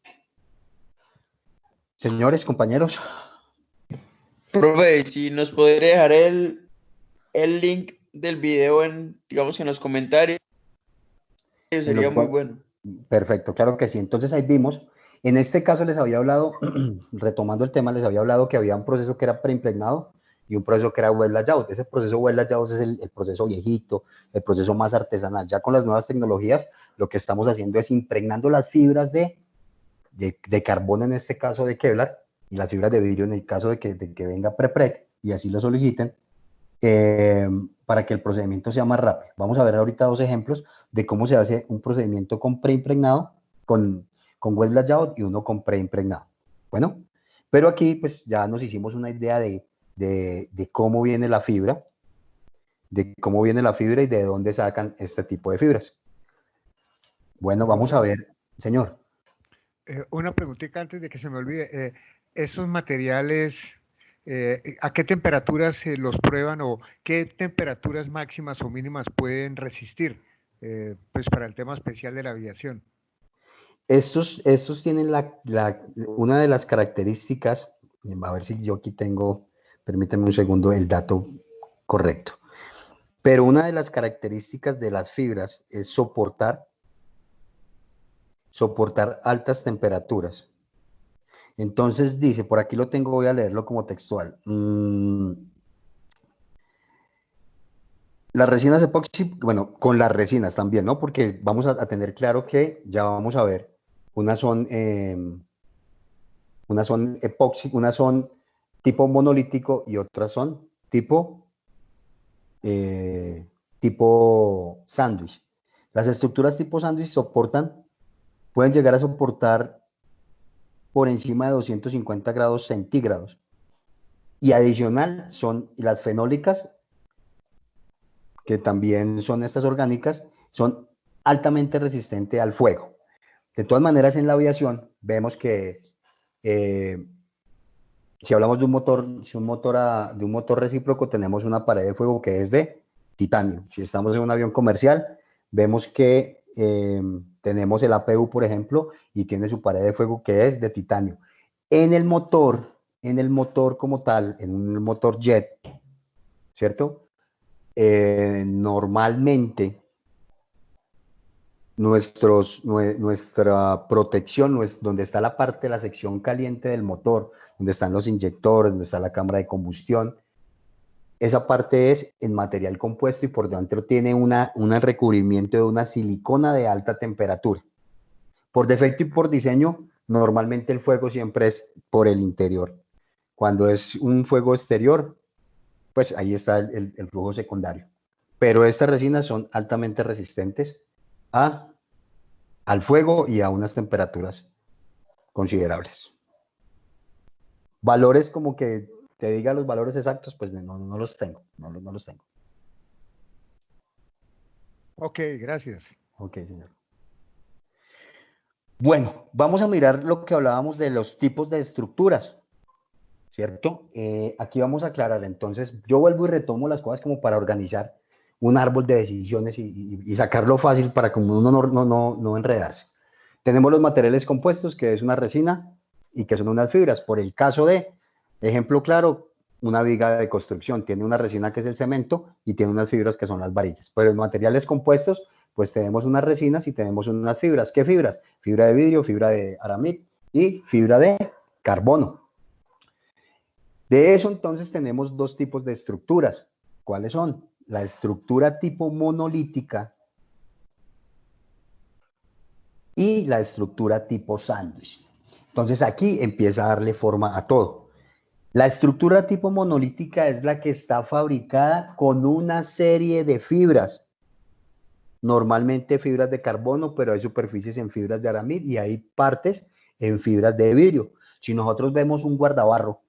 Señores, compañeros. Profe, si nos podría dejar el link del video digamos, en los comentarios, sería muy bueno. Perfecto, claro que sí. Entonces ahí vimos, en este caso les había hablado, retomando el tema, les había hablado que había un proceso que era preimpregnado y un proceso que era wet layout. Ese proceso wet layout es el proceso viejito, el proceso más artesanal. Ya con las nuevas tecnologías, lo que estamos haciendo es impregnando las fibras de carbono, en este caso de Kevlar, y las fibras de vidrio en el caso de que venga pre-preg, y así lo soliciten, para que el procedimiento sea más rápido. Vamos a ver ahorita dos ejemplos de cómo se hace un procedimiento con preimpregnado, con wet layout y uno con preimpregnado. Bueno, pero aquí pues ya nos hicimos una idea de cómo viene la fibra, y de dónde sacan este tipo de fibras. Bueno, vamos a ver, señor. Una preguntita antes de que se me olvide. ¿Esos materiales, a qué temperaturas los prueban o qué temperaturas máximas o mínimas pueden resistir? Pues para el tema especial de la aviación. Estos tienen una de las características, a ver si yo aquí tengo, permíteme un segundo, el dato correcto. Pero una de las características de las fibras es soportar altas temperaturas. Entonces dice, por aquí lo tengo, voy a leerlo como textual. Las resinas epoxi, bueno, con las resinas también, ¿no? Porque vamos a tener claro que ya vamos a ver, unas son epoxi, unas son tipo monolítico y otras son tipo sándwich. Las estructuras tipo sándwich pueden llegar a soportar por encima de 250 grados centígrados. Y adicional son las fenólicas, que también son estas orgánicas, son altamente resistentes al fuego. De todas maneras, en la aviación vemos que si hablamos de un motor, de un motor recíproco, tenemos una pared de fuego que es de titanio. Si estamos en un avión comercial, vemos que tenemos el APU, por ejemplo, y tiene su pared de fuego que es de titanio. En el motor como tal, en un motor jet, ¿cierto? Normalmente nuestra protección, donde está la parte de la sección caliente del motor, donde están los inyectores, donde está la cámara de combustión, esa parte es en material compuesto y por dentro tiene un recubrimiento de una silicona de alta temperatura. Por defecto y por diseño, normalmente el fuego siempre es por el interior. Cuando es un fuego exterior, pues ahí está el flujo secundario. Pero estas resinas son altamente resistentes al fuego y a unas temperaturas considerables. Valores como que te diga los valores exactos, pues no los tengo, no los tengo. Ok, gracias. Ok, señor. Bueno, vamos a mirar lo que hablábamos de los tipos de estructuras, ¿cierto? Aquí vamos a aclarar, entonces, yo vuelvo y retomo las cosas como para organizar un árbol de decisiones y sacarlo fácil para que uno no enredarse. Tenemos los materiales compuestos, que es una resina y que son unas fibras. Por el caso de, ejemplo claro, una viga de construcción, tiene una resina que es el cemento y tiene unas fibras que son las varillas. Pero en materiales compuestos, pues tenemos unas resinas y tenemos unas fibras. ¿Qué fibras? Fibra de vidrio, fibra de aramid y fibra de carbono. De eso entonces tenemos dos tipos de estructuras. ¿Cuáles son? La estructura tipo monolítica y la estructura tipo sándwich. Entonces aquí empieza a darle forma a todo. La estructura tipo monolítica es la que está fabricada con una serie de fibras. Normalmente fibras de carbono, pero hay superficies en fibras de aramid y hay partes en fibras de vidrio. Si nosotros vemos un guardabarro,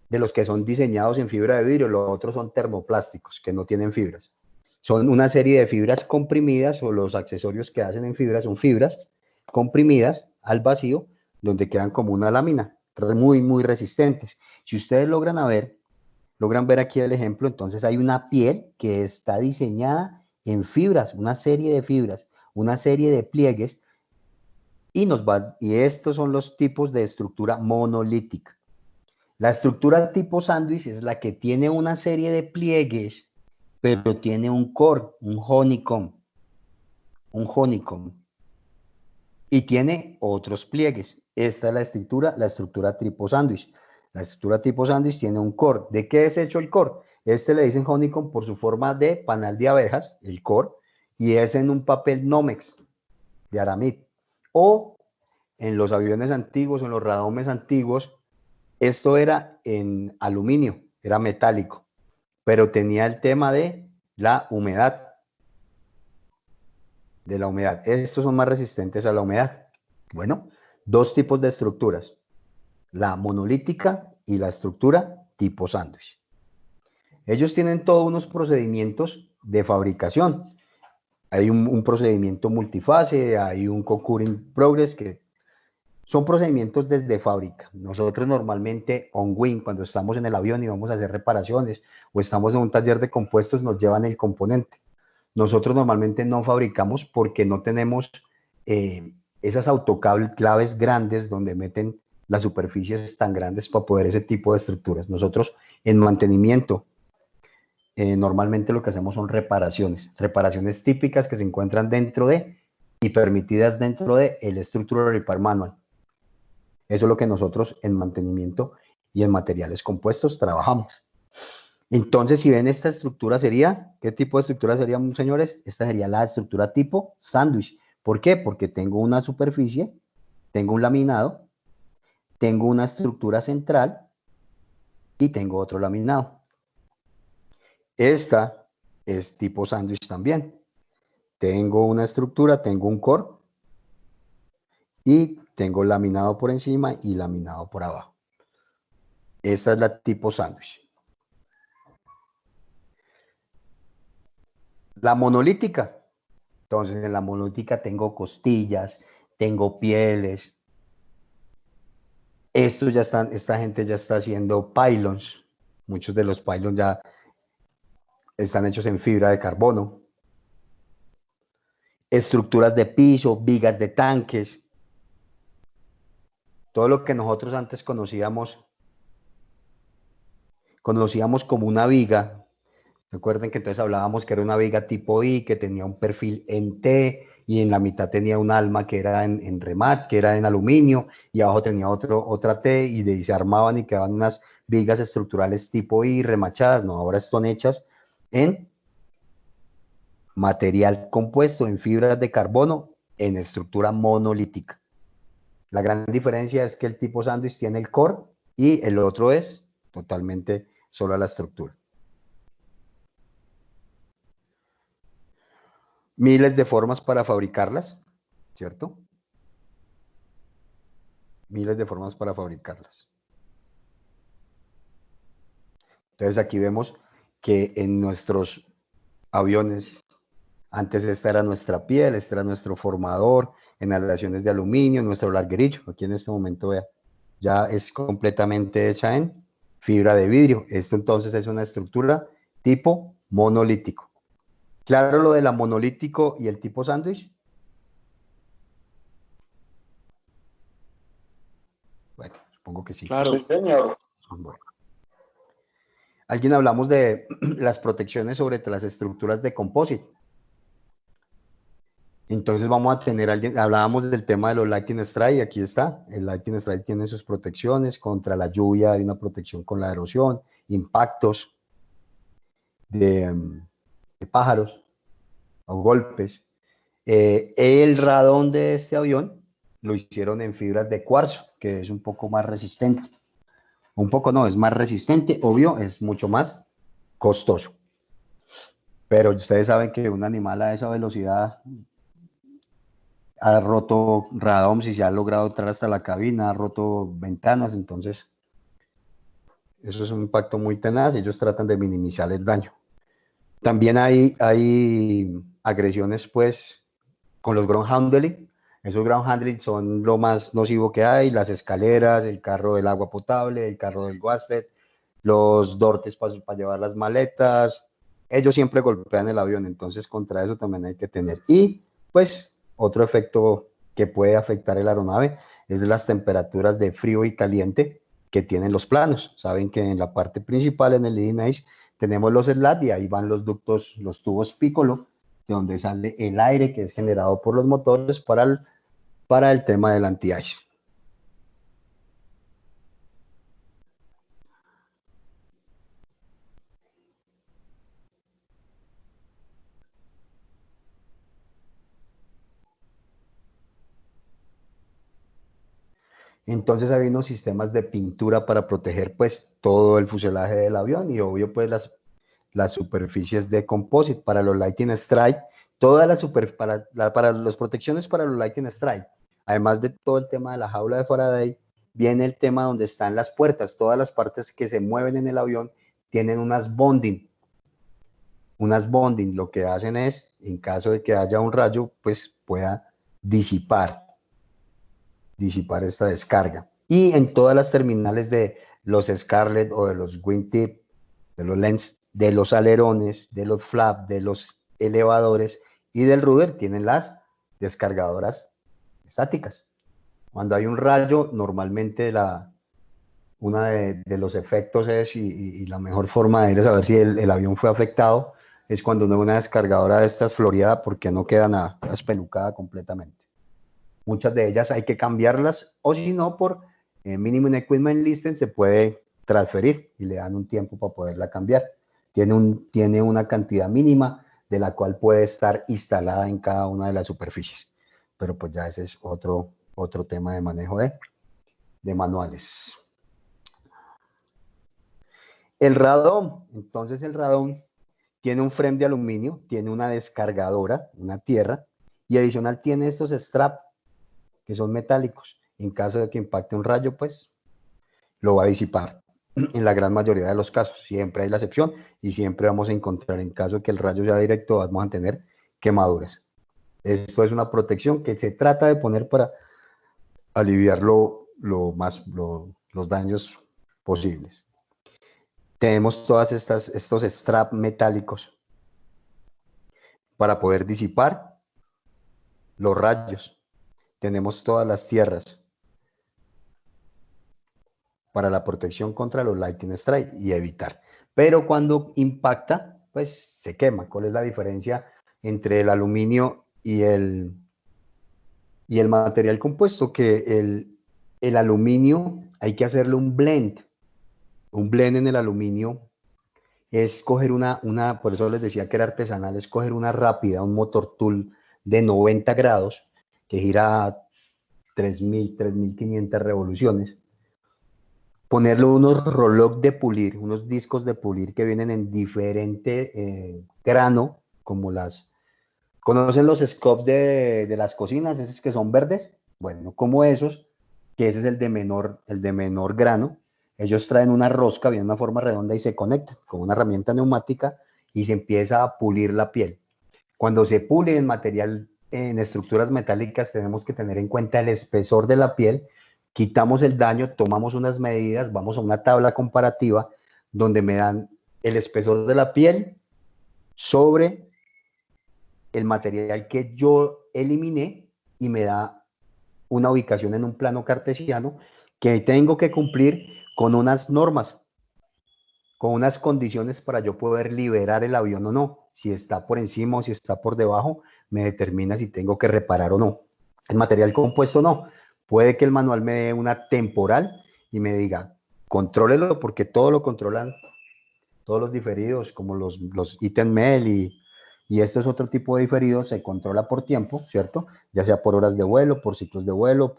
de los que son diseñados en fibra de vidrio, los otros son termoplásticos, que no tienen fibras. Son una serie de fibras comprimidas, o los accesorios que hacen en fibras son fibras comprimidas al vacío, donde quedan como una lámina, muy, muy resistentes. Si ustedes logran ver aquí el ejemplo, entonces hay una piel que está diseñada en fibras, una serie de fibras, una serie de pliegues, y estos son los tipos de estructura monolítica. La estructura tipo sándwich es la que tiene una serie de pliegues, pero tiene un core, un honeycomb, y tiene otros pliegues. Esta es la estructura tipo sándwich. La estructura tipo sándwich tiene un core. ¿De qué es hecho el core? Este le dicen honeycomb por su forma de panal de abejas, el core, y es en un papel Nomex de aramid. O en los aviones antiguos, en los radames antiguos, esto era en aluminio, era metálico, pero tenía el tema de la humedad. Estos son más resistentes a la humedad. Bueno, dos tipos de estructuras, la monolítica y la estructura tipo sándwich. Ellos tienen todos unos procedimientos de fabricación. Hay un procedimiento multifase, hay un co-curing progress, que son procedimientos desde fábrica. Nosotros normalmente on-wing, cuando estamos en el avión y vamos a hacer reparaciones o estamos en un taller de compuestos, nos llevan el componente. Nosotros normalmente no fabricamos porque no tenemos esas autoclaves grandes donde meten las superficies tan grandes para poder ese tipo de estructuras. Nosotros en mantenimiento normalmente lo que hacemos son reparaciones típicas que se encuentran dentro de y permitidas dentro de el Structural Repair Manual. Eso es lo que nosotros en mantenimiento y en materiales compuestos trabajamos. Entonces, si ven esta estructura ¿qué tipo de estructura sería, señores? Esta sería la estructura tipo sándwich. ¿Por qué? Porque tengo una superficie, tengo un laminado, tengo una estructura central y tengo otro laminado. Esta es tipo sándwich también. Tengo una estructura, tengo un core y tengo laminado por encima y laminado por abajo. Esta es la tipo sándwich. La monolítica. Entonces, en la monolítica tengo costillas, tengo pieles. Estos ya están, esta gente ya está haciendo pylons. Muchos de los pylons ya están hechos en fibra de carbono. Estructuras de piso, vigas de tanques. Todo lo que nosotros antes conocíamos como una viga. Recuerden que entonces hablábamos que era una viga tipo I, que tenía un perfil en T, y en la mitad tenía un alma que era en remate, que era en aluminio, y abajo tenía otra T, y de ahí se armaban y quedaban unas vigas estructurales tipo I remachadas. No, ahora están hechas en material compuesto, en fibras de carbono, en estructura monolítica. La gran diferencia es que el tipo sándwich tiene el core y el otro es totalmente solo la estructura. Miles de formas para fabricarlas, ¿cierto? Miles de formas para fabricarlas. Entonces aquí vemos que en nuestros aviones, antes esta era nuestra piel, este era nuestro formador, en aleaciones de aluminio, nuestro larguerillo. Aquí en este momento, vea, ya es completamente hecha en fibra de vidrio. Esto entonces es una estructura tipo monolítico. ¿Claro lo de la monolítico y el tipo sándwich? Bueno, supongo que sí. Claro, señor. Bueno. Alguien hablamos de las protecciones sobre las estructuras de composite. Entonces vamos a tener, hablábamos del tema de los lighting strike, aquí está. El lighting strike tiene sus protecciones contra la lluvia, hay una protección con la erosión, impactos de pájaros o golpes. El radón de este avión lo hicieron en fibras de cuarzo, que es un poco más resistente. Un poco no, es más resistente, obvio, es mucho más costoso. Pero ustedes saben que un animal a esa velocidad ha roto radones y se ha logrado entrar hasta la cabina, ha roto ventanas, entonces eso es un impacto muy tenaz y ellos tratan de minimizar el daño. También hay agresiones pues con los ground handling. Esos ground handling son lo más nocivo que hay, las escaleras, el carro del agua potable, el carro del wasted, los dortes para llevar las maletas. Ellos siempre golpean el avión, entonces contra eso también hay que tener. Y pues otro efecto que puede afectar el aeronave es las temperaturas de frío y caliente que tienen los planos. Saben que en la parte principal, en el leading edge, tenemos los slats y ahí van los ductos, los tubos Piccolo, de donde sale el aire que es generado por los motores para el tema del anti-ice. Entonces hay unos sistemas de pintura para proteger pues todo el fuselaje del avión y obvio pues las superficies de composite para los lighting strike, todas las para las protecciones para los lighting strike, además de todo el tema de la jaula de Faraday, viene el tema donde están las puertas, todas las partes que se mueven en el avión tienen unas bonding, lo que hacen es, en caso de que haya un rayo, pues pueda disipar esta descarga. Y en todas las terminales de los Scarlett o de los wingtip, de los lens, de los alerones, de los flaps, de los elevadores y del rudder tienen las descargadoras estáticas. Cuando hay un rayo, normalmente uno de los efectos es, y la mejor forma de ir a saber si el avión fue afectado, es cuando uno ve una descargadora de estas floreada porque no queda nada, es pelucada completamente. Muchas de ellas hay que cambiarlas, o si no, por Minimum Equipment Listing se puede transferir y le dan un tiempo para poderla cambiar. Tiene una cantidad mínima de la cual puede estar instalada en cada una de las superficies. Pero pues ya ese es otro tema de manejo de manuales. El radón, entonces el radón tiene un frame de aluminio, tiene una descargadora, una tierra, y adicional tiene estos straps que son metálicos. En caso de que impacte un rayo, pues lo va a disipar. en la gran mayoría de los casos. Siempre hay la excepción y siempre vamos a encontrar, en caso de que el rayo sea directo, vamos a tener quemaduras. Esto es una protección que se trata de poner para aliviar los daños posibles. Tenemos todas estos straps metálicos para poder disipar los rayos. Tenemos todas las tierras para la protección contra los lightning strike y evitar. Pero cuando impacta, pues se quema. ¿Cuál es la diferencia entre el aluminio y el material compuesto? Que el aluminio hay que hacerle un blend. Un blend en el aluminio es coger por eso les decía que era artesanal, es coger una rápida, un motor tool de 90 grados que gira a 3.000, 3.500 revoluciones, ponerle unos roll de pulir, unos discos de pulir que vienen en diferente grano, como ¿conocen los scopes de las cocinas, esos que son verdes? Bueno, como esos, que ese es el de menor grano. Ellos traen una rosca, viene una forma redonda y se conectan con una herramienta neumática y se empieza a pulir la piel. Cuando se pule en material, en estructuras metálicas, tenemos que tener en cuenta el espesor de la piel. Quitamos el daño, tomamos unas medidas, vamos a una tabla comparativa donde me dan el espesor de la piel sobre el material que yo eliminé y me da una ubicación en un plano cartesiano que tengo que cumplir con unas normas, con unas condiciones para yo poder liberar el avión o no. Si está por encima o si está por debajo, me determina si tengo que reparar o no. El material compuesto no. Puede que el manual me dé una temporal y me diga, contrólelo, porque todo lo controlan todos los diferidos, como los ítem MEL y esto es otro tipo de diferido, se controla por tiempo, ¿cierto? Ya sea por horas de vuelo, por ciclos de vuelo,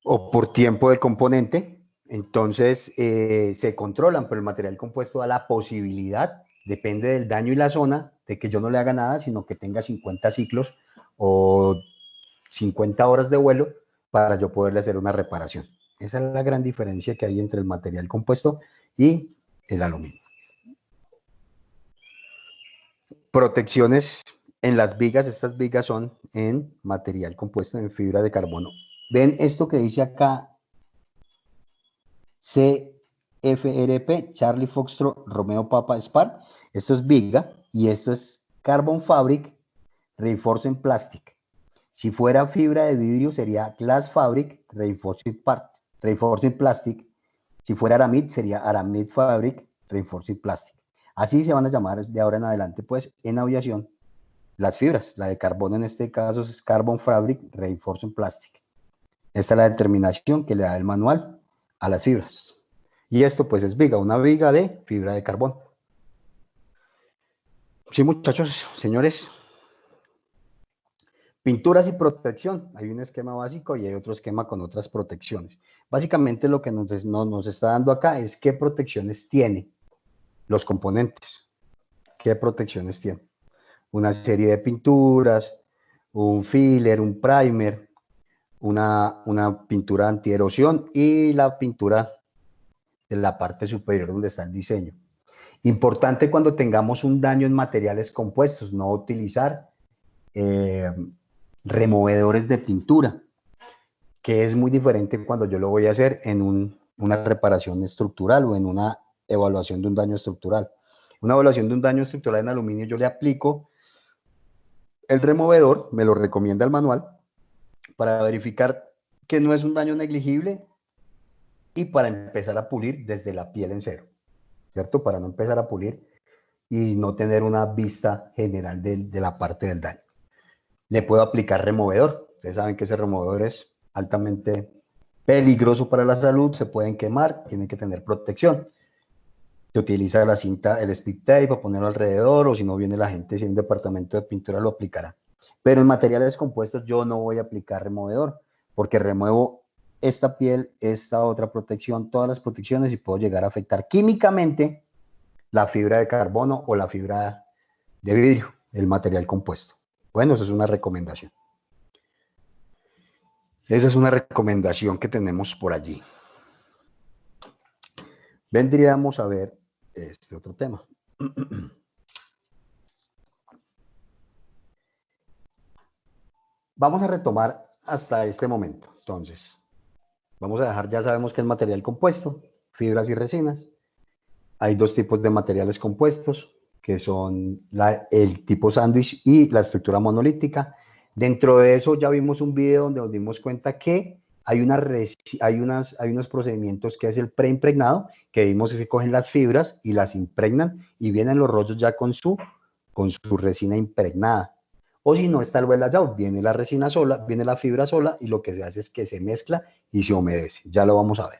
o por tiempo del componente. Entonces se controlan, pero el material compuesto da la posibilidad, depende del daño y la zona, de que yo no le haga nada, sino que tenga 50 ciclos o 50 horas de vuelo para yo poderle hacer una reparación. Esa es la gran diferencia que hay entre el material compuesto y el aluminio. Protecciones en las vigas. Estas vigas son en material compuesto en fibra de carbono. ¿Ven esto que dice acá? CFRP, Charlie Foxtrot Romeo Papa Spar. Esto es viga y esto es Carbon Fabric Reinforcing Plastic. Si fuera fibra de vidrio sería Glass Fabric Reinforcing Plastic. Si fuera Aramid sería Aramid Fabric Reinforcing Plastic. Así se van a llamar de ahora en adelante, pues, en aviación, las fibras. La de carbono en este caso es Carbon Fabric Reinforcing Plastic. Esta es la determinación que le da el manual a las fibras. Y esto, pues, es viga, una viga de fibra de carbono. Sí, muchachos, señores. Pinturas y protección. Hay un esquema básico y hay otro esquema con otras protecciones. Básicamente lo que nos está dando acá es qué protecciones tiene los componentes. ¿Qué protecciones tiene? Una serie de pinturas, un filler, un primer, una pintura antierosión y la pintura de la parte superior donde está el diseño. Importante cuando tengamos un daño en materiales compuestos, no utilizar removedores de pintura, que es muy diferente cuando yo lo voy a hacer en una reparación estructural o en una evaluación de un daño estructural. Una evaluación de un daño estructural en aluminio, yo le aplico el removedor, me lo recomienda el manual, para verificar que no es un daño negligible y para empezar a pulir desde la piel en cero, ¿cierto? Para no empezar a pulir y no tener una vista general de la parte del daño. Le puedo aplicar removedor. Ustedes saben que ese removedor es altamente peligroso para la salud, se pueden quemar, tienen que tener protección. Se utiliza la cinta, el speed tape para ponerlo alrededor, o si no viene la gente, si hay un departamento de pintura lo aplicará. Pero en materiales compuestos yo no voy a aplicar removedor, porque remuevo esta piel, esta otra protección, todas las protecciones y puedo llegar a afectar químicamente la fibra de carbono o la fibra de vidrio, el material compuesto. Bueno, eso es una recomendación. Esa es una recomendación que tenemos por allí. vendríamos a ver este otro tema. Vamos a retomar hasta este momento. Entonces, vamos a dejar, ya sabemos que es material compuesto, fibras y resinas. Hay dos tipos de materiales compuestos, que son el tipo sándwich y la estructura monolítica. Dentro de eso ya vimos un video donde nos dimos cuenta que hay unos procedimientos que es el preimpregnado, que vimos que se cogen las fibras y las impregnan y vienen los rollos ya con su resina impregnada. O si no, está el well layout, viene la resina sola, viene la fibra sola y lo que se hace es que se mezcla y se humedece. Ya lo vamos a ver.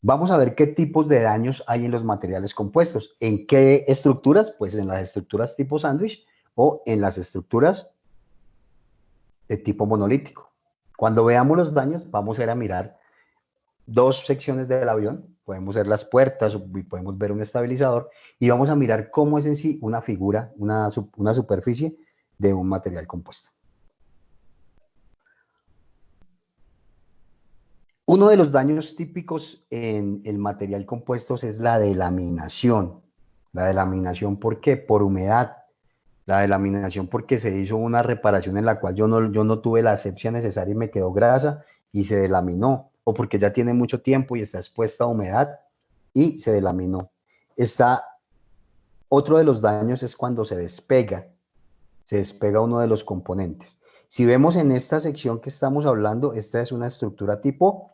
Vamos a ver qué tipos de daños hay en los materiales compuestos. ¿En qué estructuras? Pues en las estructuras tipo sándwich o en las estructuras de tipo monolítico. Cuando veamos los daños, vamos a ir a mirar dos secciones del avión. Podemos ver las puertas y podemos ver un estabilizador y vamos a mirar cómo es en sí una figura, una superficie de un material compuesto. Uno de los daños típicos en el material compuesto es la delaminación. La delaminación, ¿por qué? Por humedad. La delaminación porque se hizo una reparación en la cual yo no tuve la asepsia necesaria y me quedó grasa y se delaminó. O porque ya tiene mucho tiempo y está expuesta a humedad y se delaminó. Otro de los daños es cuando se despega uno de los componentes. Si vemos en esta sección que estamos hablando, esta es una estructura tipo,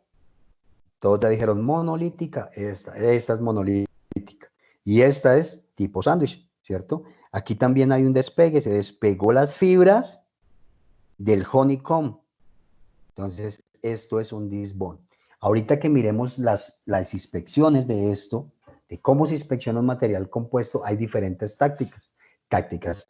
todos ya dijeron monolítica, esta es monolítica, y esta es tipo sándwich, ¿cierto? Aquí también hay un despegue, se despegó las fibras del honeycomb, entonces esto es un disbond. Ahorita que miremos las inspecciones de esto, de cómo se inspecciona un material compuesto, hay diferentes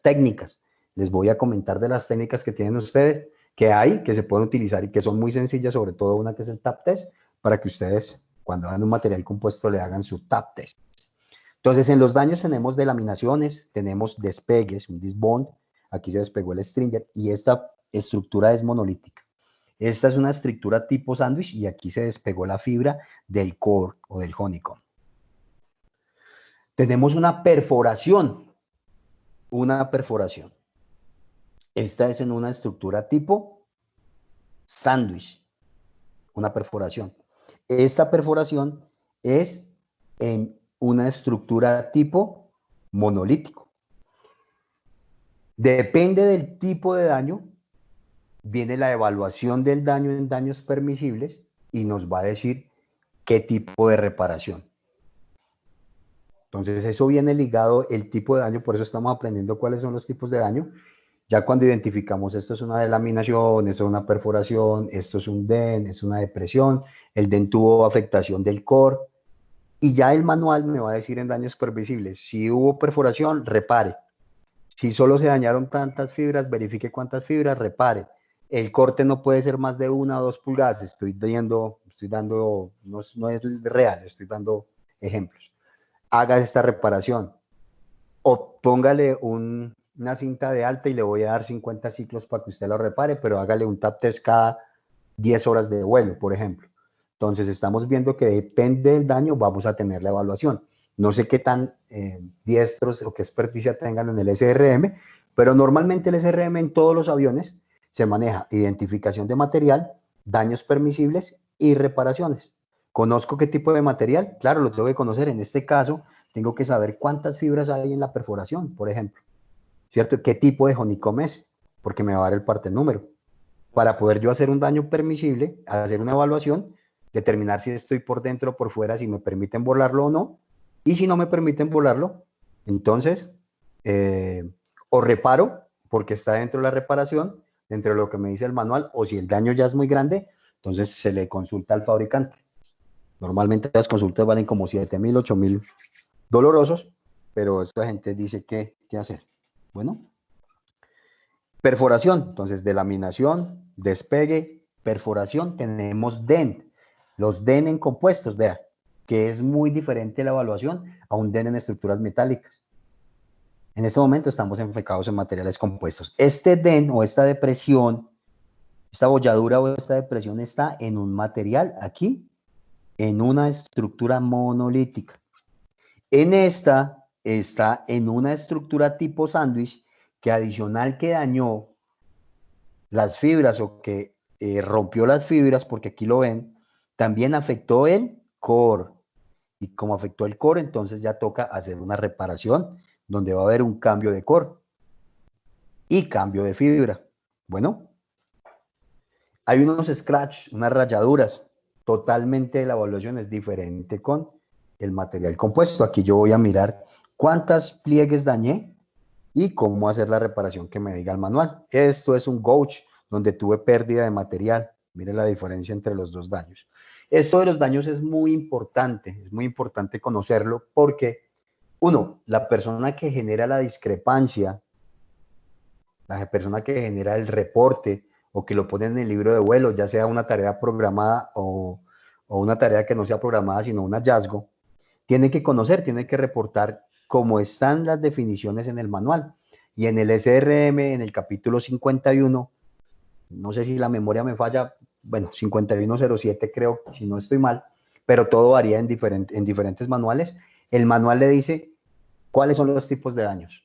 técnicas. Les voy a comentar de las técnicas que tienen ustedes, que se pueden utilizar y que son muy sencillas, sobre todo una que es el tap test, para que ustedes, cuando hagan un material compuesto, le hagan su tap test. Entonces, en los daños tenemos delaminaciones, tenemos despegues, un disbond, aquí se despegó el stringer, y esta estructura es monolítica. Esta es una estructura tipo sándwich, y aquí se despegó la fibra del core o del honeycomb. Tenemos una perforación. Esta es en una estructura tipo sándwich, una perforación. Esta perforación es en una estructura tipo monolítico. Depende del tipo de daño, viene la evaluación del daño en daños permisibles y nos va a decir qué tipo de reparación. Entonces eso viene ligado el tipo de daño, por eso estamos aprendiendo cuáles son los tipos de daño. Ya cuando identificamos esto es una delaminación, esto es una perforación, esto es un DEN, es una depresión, el DEN tuvo afectación del core, y ya el manual me va a decir en daños permisibles, si hubo perforación, repare. Si solo se dañaron tantas fibras, verifique cuántas fibras, repare. El corte no puede ser más de 1 o 2 pulgadas, estoy dando, no es real, estoy dando ejemplos. Haga esta reparación, o póngale una cinta de alta y le voy a dar 50 ciclos para que usted lo repare, pero hágale un tap test cada 10 horas de vuelo, por ejemplo. Entonces estamos viendo que depende del daño, vamos a tener la evaluación. No sé qué tan diestros o qué experticia tengan en el SRM, pero normalmente el SRM en todos los aviones se maneja identificación de material, daños permisibles y reparaciones. ¿Conozco qué tipo de material? Claro, lo tengo que conocer. En este caso, tengo que saber cuántas fibras hay en la perforación, por ejemplo. ¿Cierto? ¿Qué tipo de honeycomb es? Porque me va a dar el parte número. Para poder yo hacer un daño permisible, hacer una evaluación, determinar si estoy por dentro o por fuera, si me permiten volarlo o no. Y si no me permiten volarlo, entonces, o reparo, porque está dentro de la reparación, dentro de lo que me dice el manual, o si el daño ya es muy grande, entonces se le consulta al fabricante. Normalmente las consultas valen como 7.000, 8.000 dolorosos, pero esta gente dice qué hacer. Bueno, perforación, entonces delaminación, despegue, perforación, tenemos DEN. Los DEN en compuestos, vea, que es muy diferente la evaluación a un DEN en estructuras metálicas. En este momento estamos enfocados en materiales compuestos. Este DEN o esta depresión, esta bolladura o esta depresión está en un material aquí en una estructura monolítica. En esta está en una estructura tipo sándwich que adicional que dañó las fibras o que rompió las fibras, porque aquí lo ven, también afectó el core. Y como afectó el core, entonces ya toca hacer una reparación donde va a haber un cambio de core y cambio de fibra. Bueno, hay unos scratch, unas rayaduras. Totalmente la evaluación es diferente con el material compuesto. Aquí yo voy a mirar cuántas pliegues dañé y cómo hacer la reparación que me diga el manual. Esto es un gouge donde tuve pérdida de material. Miren la diferencia entre los dos daños. Esto de los daños es muy importante conocerlo porque, uno, la persona que genera la discrepancia, la persona que genera el reporte o que lo pone en el libro de vuelo, ya sea una tarea programada o una tarea que no sea programada, sino un hallazgo, tiene que conocer, tiene que reportar cómo están las definiciones en el manual. Y en el SRM, en el capítulo 51, no sé si la memoria me falla, bueno, 5107 creo, si no estoy mal, pero todo varía en diferentes manuales. El manual le dice cuáles son los tipos de daños.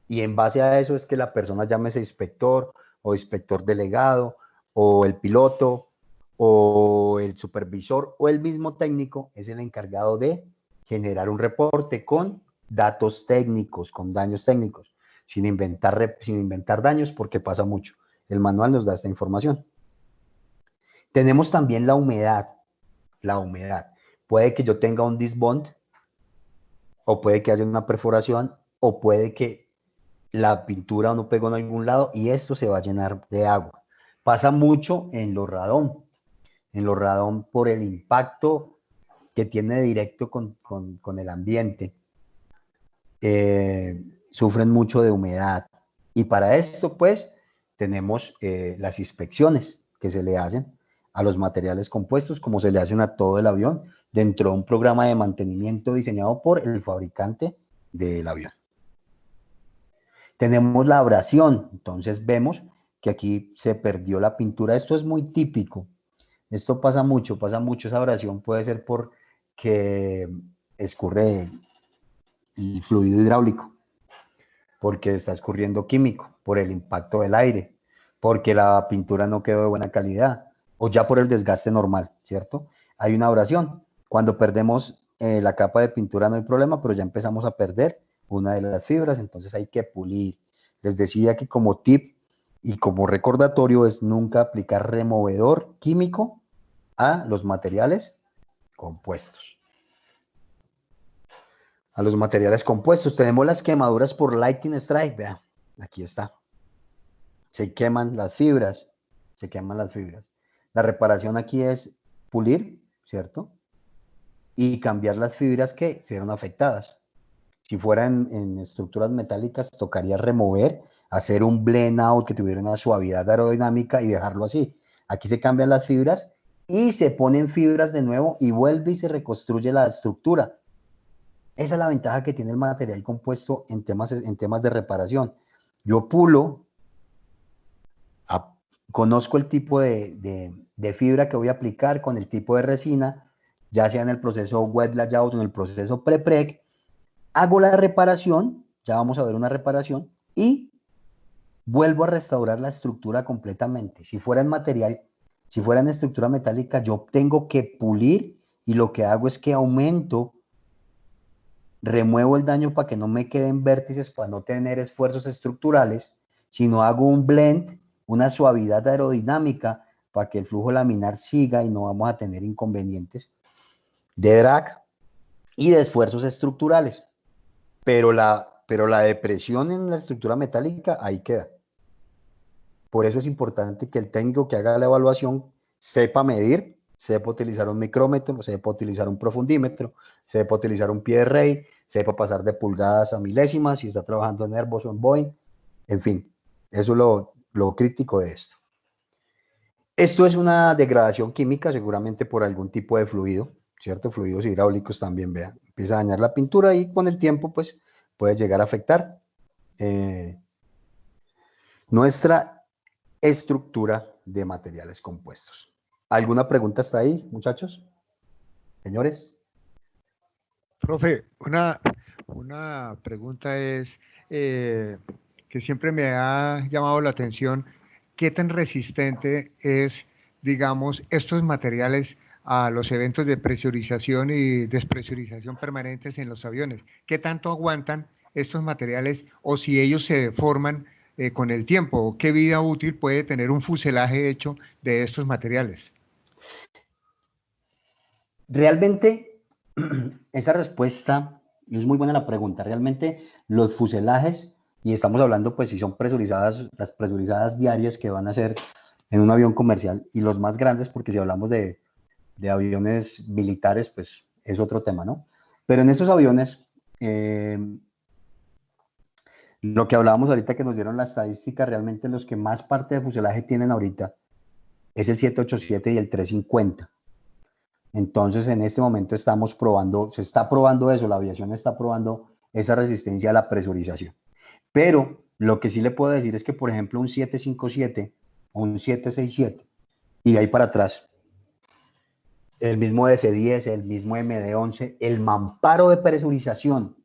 Y en base a eso es que la persona, llámese inspector o inspector delegado o el piloto o el supervisor o el mismo técnico, es el encargado de generar un reporte con datos técnicos, con daños técnicos, sin inventar daños porque pasa mucho. El manual nos da esta información. Tenemos también la humedad. La humedad. Puede que yo tenga un disbond, o puede que haya una perforación, o puede que la pintura no pegó en algún lado y esto se va a llenar de agua. Pasa mucho en los radón. En los radón por el impacto que tiene directo con el ambiente. Sufren mucho de humedad. Y para esto, pues, tenemos las inspecciones que se le hacen a los materiales compuestos, como se le hacen a todo el avión, dentro de un programa de mantenimiento diseñado por el fabricante del avión. Tenemos la abrasión, entonces vemos que aquí se perdió la pintura. Esto es muy típico. Esto pasa mucho. Esa abrasión puede ser porque escurre el fluido hidráulico, porque está escurriendo químico, por el impacto del aire, porque la pintura no quedó de buena calidad, o ya por el desgaste normal, ¿cierto? Hay una abrasión. Cuando perdemos la capa de pintura no hay problema, pero ya empezamos a perder una de las fibras, entonces hay que pulir. Les decía que como tip y como recordatorio es nunca aplicar removedor químico a los materiales compuestos. A los materiales compuestos tenemos las quemaduras por lightning strike, vean, aquí está. Se queman las fibras, La reparación aquí es pulir, ¿cierto? Y cambiar las fibras que se vieron afectadas. Si fuera en estructuras metálicas, tocaría remover, hacer un blend out que tuviera una suavidad aerodinámica y dejarlo así. Aquí se cambian las fibras y se ponen fibras de nuevo y vuelve y se reconstruye la estructura. Esa es la ventaja que tiene el material compuesto en temas de reparación. Yo pulo, conozco el tipo de fibra que voy a aplicar con el tipo de resina, ya sea en el proceso wet layout o en el proceso pre-preg, hago la reparación, ya vamos a ver una reparación, y vuelvo a restaurar la estructura completamente. Si fuera en estructura metálica, yo tengo que pulir y lo que hago es que remuevo el daño para que no me queden vértices, para no tener esfuerzos estructurales, sino hago un blend, una suavidad aerodinámica para que el flujo laminar siga y no vamos a tener inconvenientes de drag y de esfuerzos estructurales. Pero la depresión en la estructura metálica ahí queda. Por eso es importante que el técnico que haga la evaluación sepa medir, sepa utilizar un micrómetro, sepa utilizar un profundímetro, sepa utilizar un pie de rey, sepa pasar de pulgadas a milésimas, si está trabajando en Airbus o en Boeing, en fin, eso es lo crítico de esto. Esto es una degradación química, seguramente por algún tipo de fluido, ¿cierto? Fluidos hidráulicos también, vean, empieza a dañar la pintura y con el tiempo, pues, puede llegar a afectar nuestra estructura de materiales compuestos. ¿Alguna pregunta hasta ahí, muchachos? Señores, Profe, una pregunta es que siempre me ha llamado la atención, ¿qué tan resistente es, digamos, estos materiales a los eventos de presurización y despresurización permanentes en los aviones? ¿Qué tanto aguantan estos materiales o si ellos se deforman con el tiempo? ¿O qué vida útil puede tener un fuselaje hecho de estos materiales? realmente esa respuesta es muy buena la pregunta. Realmente los fuselajes, y estamos hablando pues si son presurizadas, las presurizadas diarias que van a ser en un avión comercial y los más grandes, porque si hablamos de aviones militares, pues es otro tema, ¿no? Pero en esos aviones, lo que hablábamos ahorita que nos dieron la estadística, realmente los que más parte de fuselaje tienen ahorita es el 787 y el 350. Entonces, en este momento estamos probando, se está probando eso, la aviación está probando esa resistencia a la presurización. Pero lo que sí le puedo decir es que, por ejemplo, un 757 o un 767, y de ahí para atrás, el mismo DC-10, el mismo MD-11, el mamparo de presurización,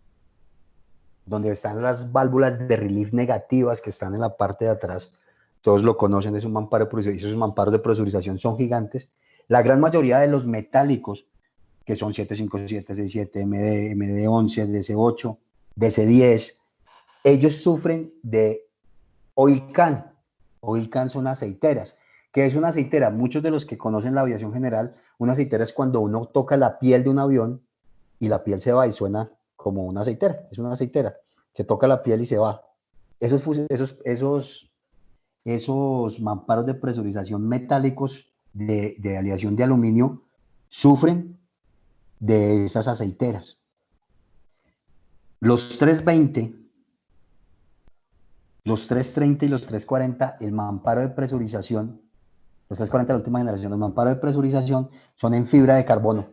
donde están las válvulas de relief negativas que están en la parte de atrás, todos lo conocen, es un mamparo de presurización, esos mamparos de presurización son gigantes. La gran mayoría de los metálicos, que son 757, 67, MD, MD11, DC8, DC10, ellos sufren de oil can. Oil can son aceiteras. ¿Qué es una aceitera? Muchos de los que conocen la aviación general, una aceitera es cuando uno toca la piel de un avión y la piel se va y suena como una aceitera. Es una aceitera. Se toca la piel y se va. Esos mamparos de presurización metálicos de aleación de aluminio sufren de esas aceiteras. Los 320, los 330 y los 340, el mamparo de presurización, los 340 de la última generación, los mamparos de presurización son en fibra de carbono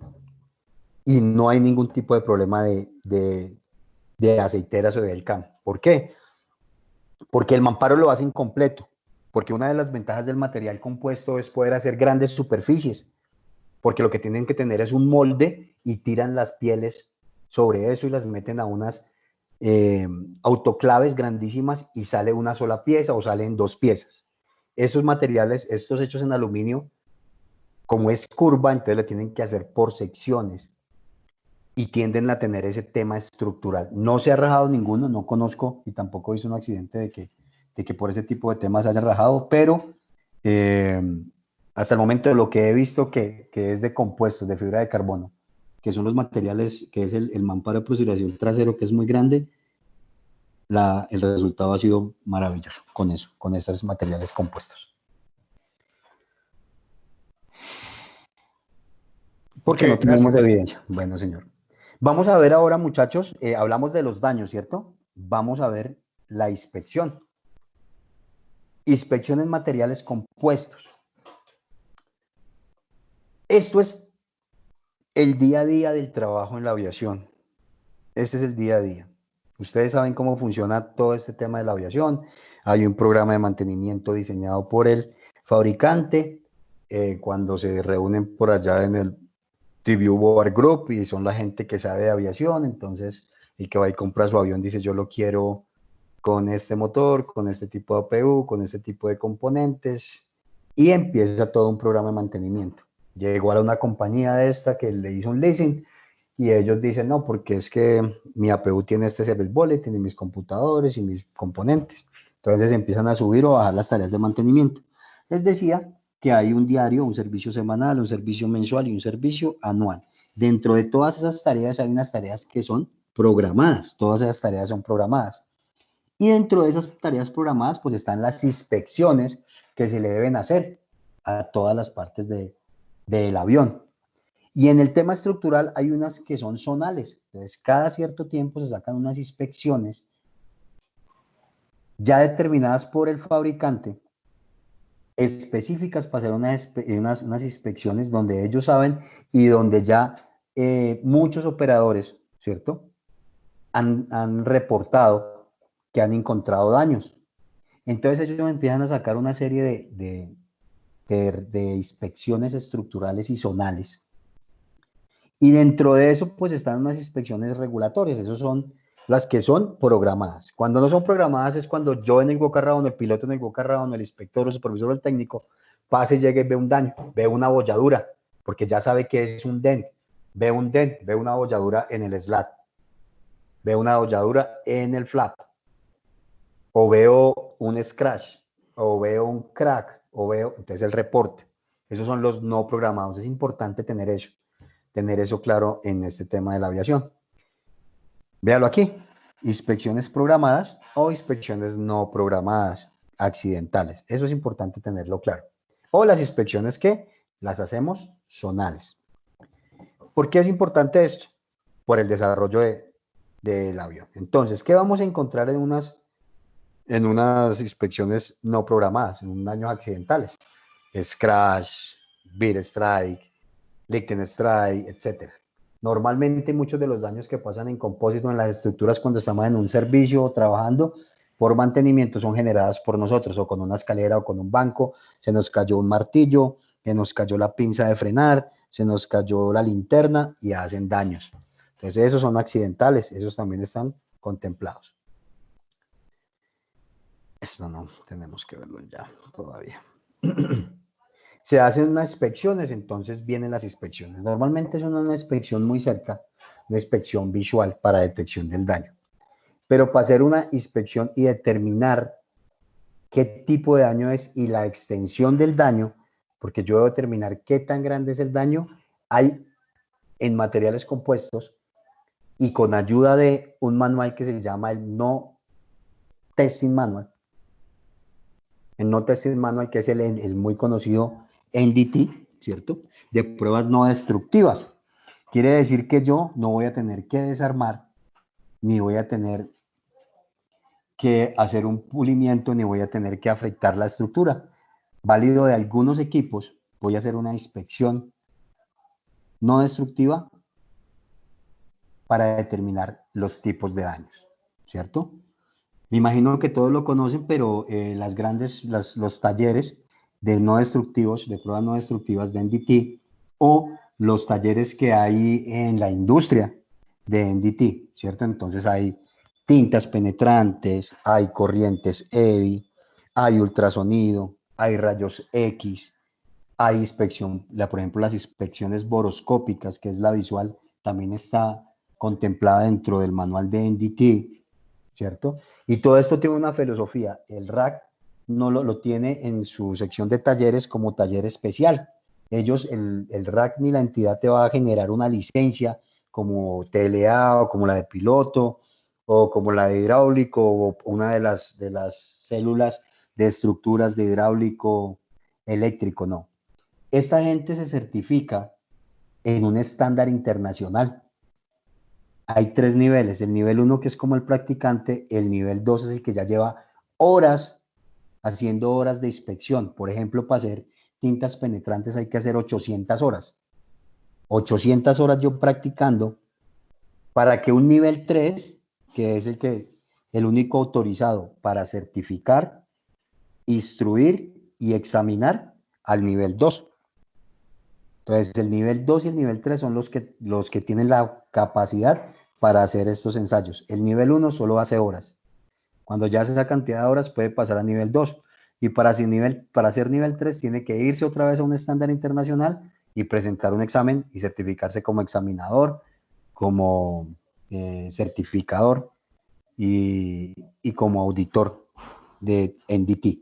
y no hay ningún tipo de problema de aceiteras o de Elcam. ¿Por qué? Porque el mamparo lo hace incompleto, porque una de las ventajas del material compuesto es poder hacer grandes superficies, porque lo que tienen que tener es un molde y tiran las pieles sobre eso y las meten a unas autoclaves grandísimas y sale una sola pieza o salen dos piezas. Estos materiales, estos hechos en aluminio, como es curva, entonces le tienen que hacer por secciones y tienden a tener ese tema estructural. No se ha rajado ninguno, no conozco y tampoco hice un accidente de que por ese tipo de temas se haya rajado, pero hasta el momento lo que he visto que es de compuestos, de fibra de carbono, que son los materiales, que es el mamparo de presurización trasero, que es muy grande, el resultado ha sido maravilloso con eso, con estos materiales compuestos. Porque no tenemos evidencia. Bueno, señor. Vamos a ver ahora, muchachos, hablamos de los daños, ¿cierto? Vamos a ver la inspección. Inspección en materiales compuestos. Esto es el día a día del trabajo en la aviación. Este es el día a día. Ustedes saben cómo funciona todo este tema de la aviación. Hay un programa de mantenimiento diseñado por el fabricante. Cuando se reúnen por allá en el Review Board Group y son la gente que sabe de aviación, entonces el que va y compra su avión dice yo lo quiero con este motor, con este tipo de APU, con este tipo de componentes y empieza todo un programa de mantenimiento. Llegó a una compañía de esta que le hizo un leasing y ellos dicen no, porque es que mi APU tiene este service bullet, tiene mis computadores y mis componentes. Entonces empiezan a subir o bajar las tareas de mantenimiento. Les decía que hay un diario, un servicio semanal, un servicio mensual y un servicio anual. Dentro de todas esas tareas hay unas tareas que son programadas, todas esas tareas son programadas. Y dentro de esas tareas programadas pues están las inspecciones que se le deben hacer a todas las partes del avión. Y en el tema estructural hay unas que son zonales, entonces cada cierto tiempo se sacan unas inspecciones ya determinadas por el fabricante, específicas para hacer unas inspecciones donde ellos saben y donde ya muchos operadores, ¿cierto? Han reportado que han encontrado daños. Entonces ellos empiezan a sacar una serie de inspecciones estructurales y zonales. Y dentro de eso, pues están unas inspecciones regulatorias, esas son las que son programadas. Cuando no son programadas es cuando yo en el walk around, el piloto en el walk around, el inspector o el supervisor o el técnico, pase, llegue y ve un daño, ve una bolladura, porque ya sabe que es un dent, ve una bolladura en el slat, ve una bolladura en el flap, o veo un scratch, o veo un crack, o veo, entonces el reporte. Esos son los no programados. Es importante tener eso claro en este tema de la aviación. Véalo aquí, inspecciones programadas o inspecciones no programadas, accidentales. Eso es importante tenerlo claro. O las inspecciones que las hacemos zonales. ¿Por qué es importante esto? Por el desarrollo del avión. Entonces, ¿qué vamos a encontrar en unas inspecciones no programadas, en daños accidentales? Scratch, beat strike, lichten strike, etc. Normalmente muchos de los daños que pasan en compósito en las estructuras cuando estamos en un servicio o trabajando por mantenimiento son generadas por nosotros, o con una escalera o con un banco, se nos cayó un martillo, se nos cayó la pinza de frenar, se nos cayó la linterna y hacen daños. Entonces esos son accidentales, esos también están contemplados. Esto no tenemos que verlo ya todavía. Se hacen unas inspecciones, entonces vienen las inspecciones. Normalmente es una inspección muy cerca, una inspección visual para detección del daño. Pero para hacer una inspección y determinar qué tipo de daño es y la extensión del daño, porque yo debo determinar qué tan grande es el daño, hay en materiales compuestos y con ayuda de un manual que se llama el No Testing Manual. El No Testing Manual, que es el muy conocido NDT, ¿cierto? De pruebas no destructivas. Quiere decir que yo no voy a tener que desarmar, ni voy a tener que hacer un pulimiento, ni voy a tener que afectar la estructura. Válido de algunos equipos, voy a hacer una inspección no destructiva para determinar los tipos de daños, ¿cierto? Me imagino que todos lo conocen, pero los talleres de no destructivos, de pruebas no destructivas de NDT, o los talleres que hay en la industria de NDT, ¿cierto? Entonces hay tintas penetrantes, hay corrientes EDI, hay ultrasonido, hay rayos X, hay inspección, por ejemplo, las inspecciones boroscópicas, que es la visual, también está contemplada dentro del manual de NDT, ¿cierto? Y todo esto tiene una filosofía. El RAC no lo tiene en su sección de talleres como taller especial. El RAC ni la entidad te va a generar una licencia como TLA o como la de piloto o como la de hidráulico o una de las células de estructuras de hidráulico eléctrico, no. Esta gente se certifica en un estándar internacional. Hay 3 niveles, el nivel 1 que es como el practicante, el nivel 2 es el que ya lleva horas haciendo horas de inspección. Por ejemplo, para hacer tintas penetrantes hay que hacer 800 horas. 800 horas yo practicando para que un nivel 3, que es el único autorizado para certificar, instruir y examinar al nivel 2. Entonces, el nivel 2 y el nivel 3 son los que tienen la capacidad para hacer estos ensayos. El nivel 1 solo hace horas. Cuando ya hace esa cantidad de horas puede pasar a nivel 2. Y para hacer nivel 3 tiene que irse otra vez a un estándar internacional y presentar un examen y certificarse como examinador, como certificador y como auditor de NDT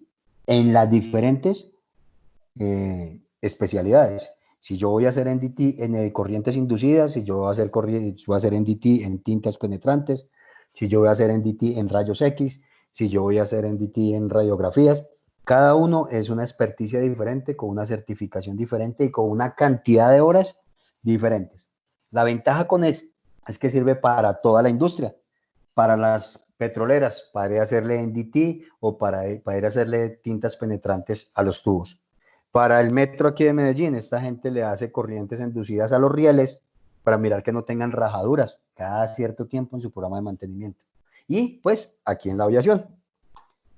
en las diferentes especialidades. Si yo voy a hacer NDT en corrientes inducidas, si yo voy a hacer NDT en tintas penetrantes, si yo voy a hacer NDT en rayos X, si yo voy a hacer NDT en radiografías, cada uno es una experticia diferente, con una certificación diferente y con una cantidad de horas diferentes. La ventaja con esto es que sirve para toda la industria, para las petroleras, para ir a hacerle NDT o para ir a hacerle tintas penetrantes a los tubos. Para el metro aquí de Medellín, esta gente le hace corrientes inducidas a los rieles para mirar que no tengan rajaduras cada cierto tiempo en su programa de mantenimiento. Y pues aquí en la aviación,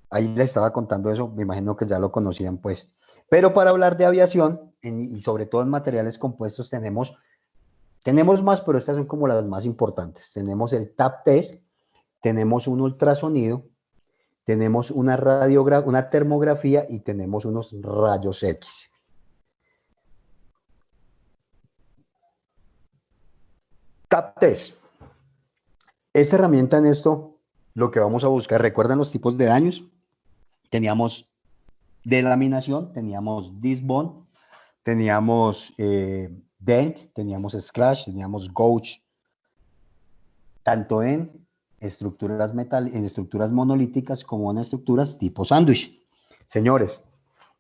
ahí les estaba contando eso, me imagino que ya lo conocían pues. Pero para hablar de aviación y sobre todo en materiales compuestos tenemos Tenemos más, pero estas son como las más importantes. Tenemos el TAP test, tenemos un ultrasonido, tenemos una una termografía y tenemos unos rayos X. TAP test. Esta herramienta en esto, lo que vamos a buscar, ¿recuerdan los tipos de daños? Teníamos delaminación, teníamos disbond, teníamos dent, teníamos scratch, teníamos gouge, tanto en estructuras en estructuras monolíticas como en estructuras tipo sándwich. Señores,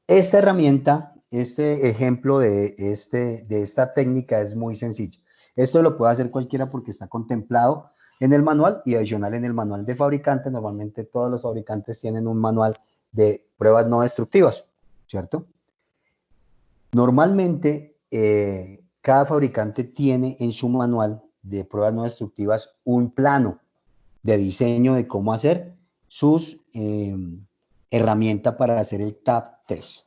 esta herramienta, este ejemplo de esta técnica es muy sencillo. Esto lo puede hacer cualquiera porque está contemplado en el manual y adicional en el manual de fabricante. Normalmente todos los fabricantes tienen un manual de pruebas no destructivas, ¿cierto? Normalmente, cada fabricante tiene en su manual de pruebas no destructivas un plano de diseño de cómo hacer sus herramientas para hacer el TAP test.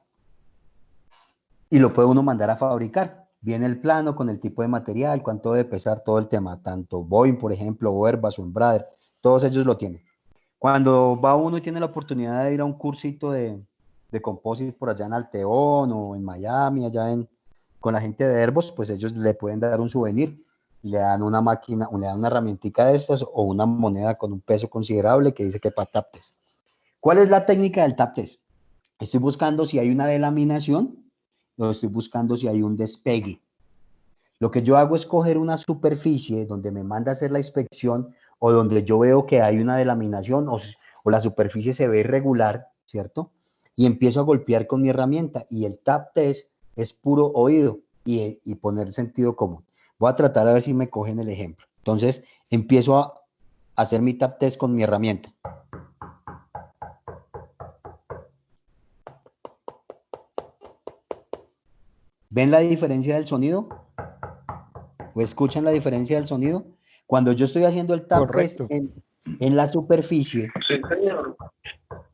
Y lo puede uno mandar a fabricar. Viene el plano con el tipo de material, cuánto debe pesar, todo el tema. Tanto Boeing, por ejemplo, o Airbus o Embraer, todos ellos lo tienen. Cuando va uno y tiene la oportunidad de ir a un cursito de composites por allá en Alteón o en Miami, con la gente de Airbus, pues ellos le pueden dar un souvenir y le dan una máquina, le dan una herramientica de estas o una moneda con un peso considerable que dice que para TAP test. ¿Cuál es la técnica del TAP test? Estoy buscando si hay una delaminación o estoy buscando si hay un despegue. Lo que yo hago es coger una superficie donde me manda a hacer la inspección o donde yo veo que hay una delaminación o la superficie se ve irregular, ¿cierto? Y empiezo a golpear con mi herramienta y el TAP test es puro oído y poner sentido común. Voy a tratar a ver si me cogen el ejemplo. Entonces, empiezo a hacer mi TAP test con mi herramienta. ¿Ven la diferencia del sonido? ¿O escuchan la diferencia del sonido? Cuando yo estoy haciendo el TAP test en la superficie, sí, señor.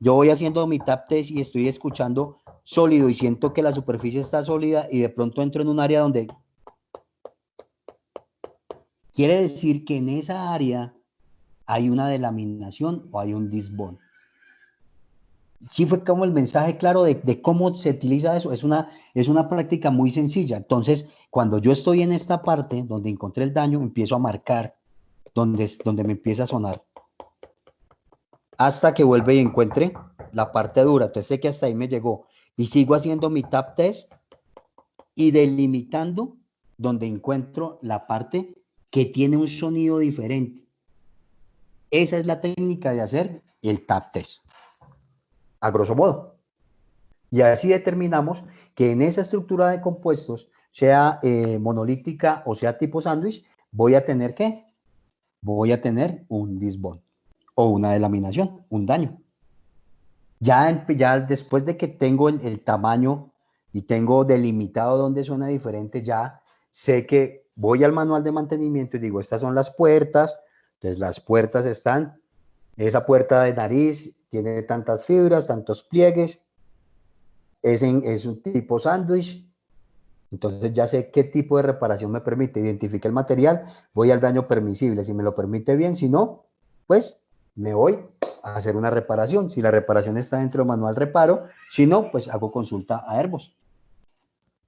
Yo voy haciendo mi TAP test y estoy escuchando sólido y siento que la superficie está sólida y de pronto entro en un área donde quiere decir que en esa área hay una delaminación o hay un disbond. Sí fue como el mensaje claro de cómo se utiliza eso. Es una práctica muy sencilla. Entonces, cuando yo estoy en esta parte donde encontré el daño, empiezo a marcar donde me empieza a sonar. Hasta que vuelve y encuentre la parte dura. Entonces sé que hasta ahí me llegó. Y sigo haciendo mi TAP test y delimitando donde encuentro la parte que tiene un sonido diferente. Esa es la técnica de hacer el TAP test. A grosso modo. Y así determinamos que en esa estructura de compuestos, sea monolítica o sea tipo sándwich, voy a tener ¿qué? Voy a tener un disbond o una delaminación, un daño. Ya después de que tengo el tamaño y tengo delimitado dónde suena diferente, ya sé que voy al manual de mantenimiento y digo, estas son las puertas. Entonces las puertas están, esa puerta de nariz tiene tantas fibras, tantos pliegues, es un tipo sándwich. Entonces ya sé qué tipo de reparación me permite, identifique el material, voy al daño permisible, si me lo permite bien, si no, pues me voy a hacer una reparación. Si la reparación está dentro del manual, reparo, si no, pues hago consulta a Airbus.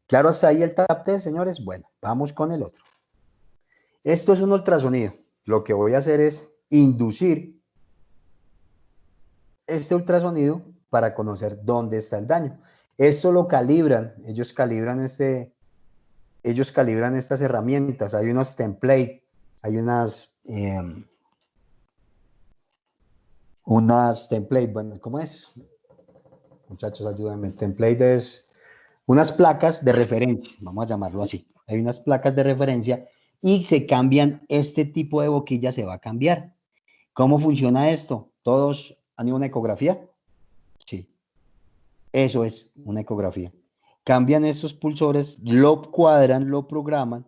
¿Claro hasta ahí el TAP test, señores? Bueno, vamos con el otro. Esto es un ultrasonido. Lo que voy a hacer es inducir este ultrasonido para conocer dónde está el daño. Esto lo calibran, ellos calibran estas herramientas. Hay unos templates, hay unas templates, bueno, ¿cómo es? Muchachos, ayúdenme. Template es unas placas de referencia, vamos a llamarlo así. Hay unas placas de referencia y se cambian, este tipo de boquilla se va a cambiar. ¿Cómo funciona esto? ¿Todos han ido a una ecografía? Sí. Eso es una ecografía. Cambian estos pulsores, lo cuadran, lo programan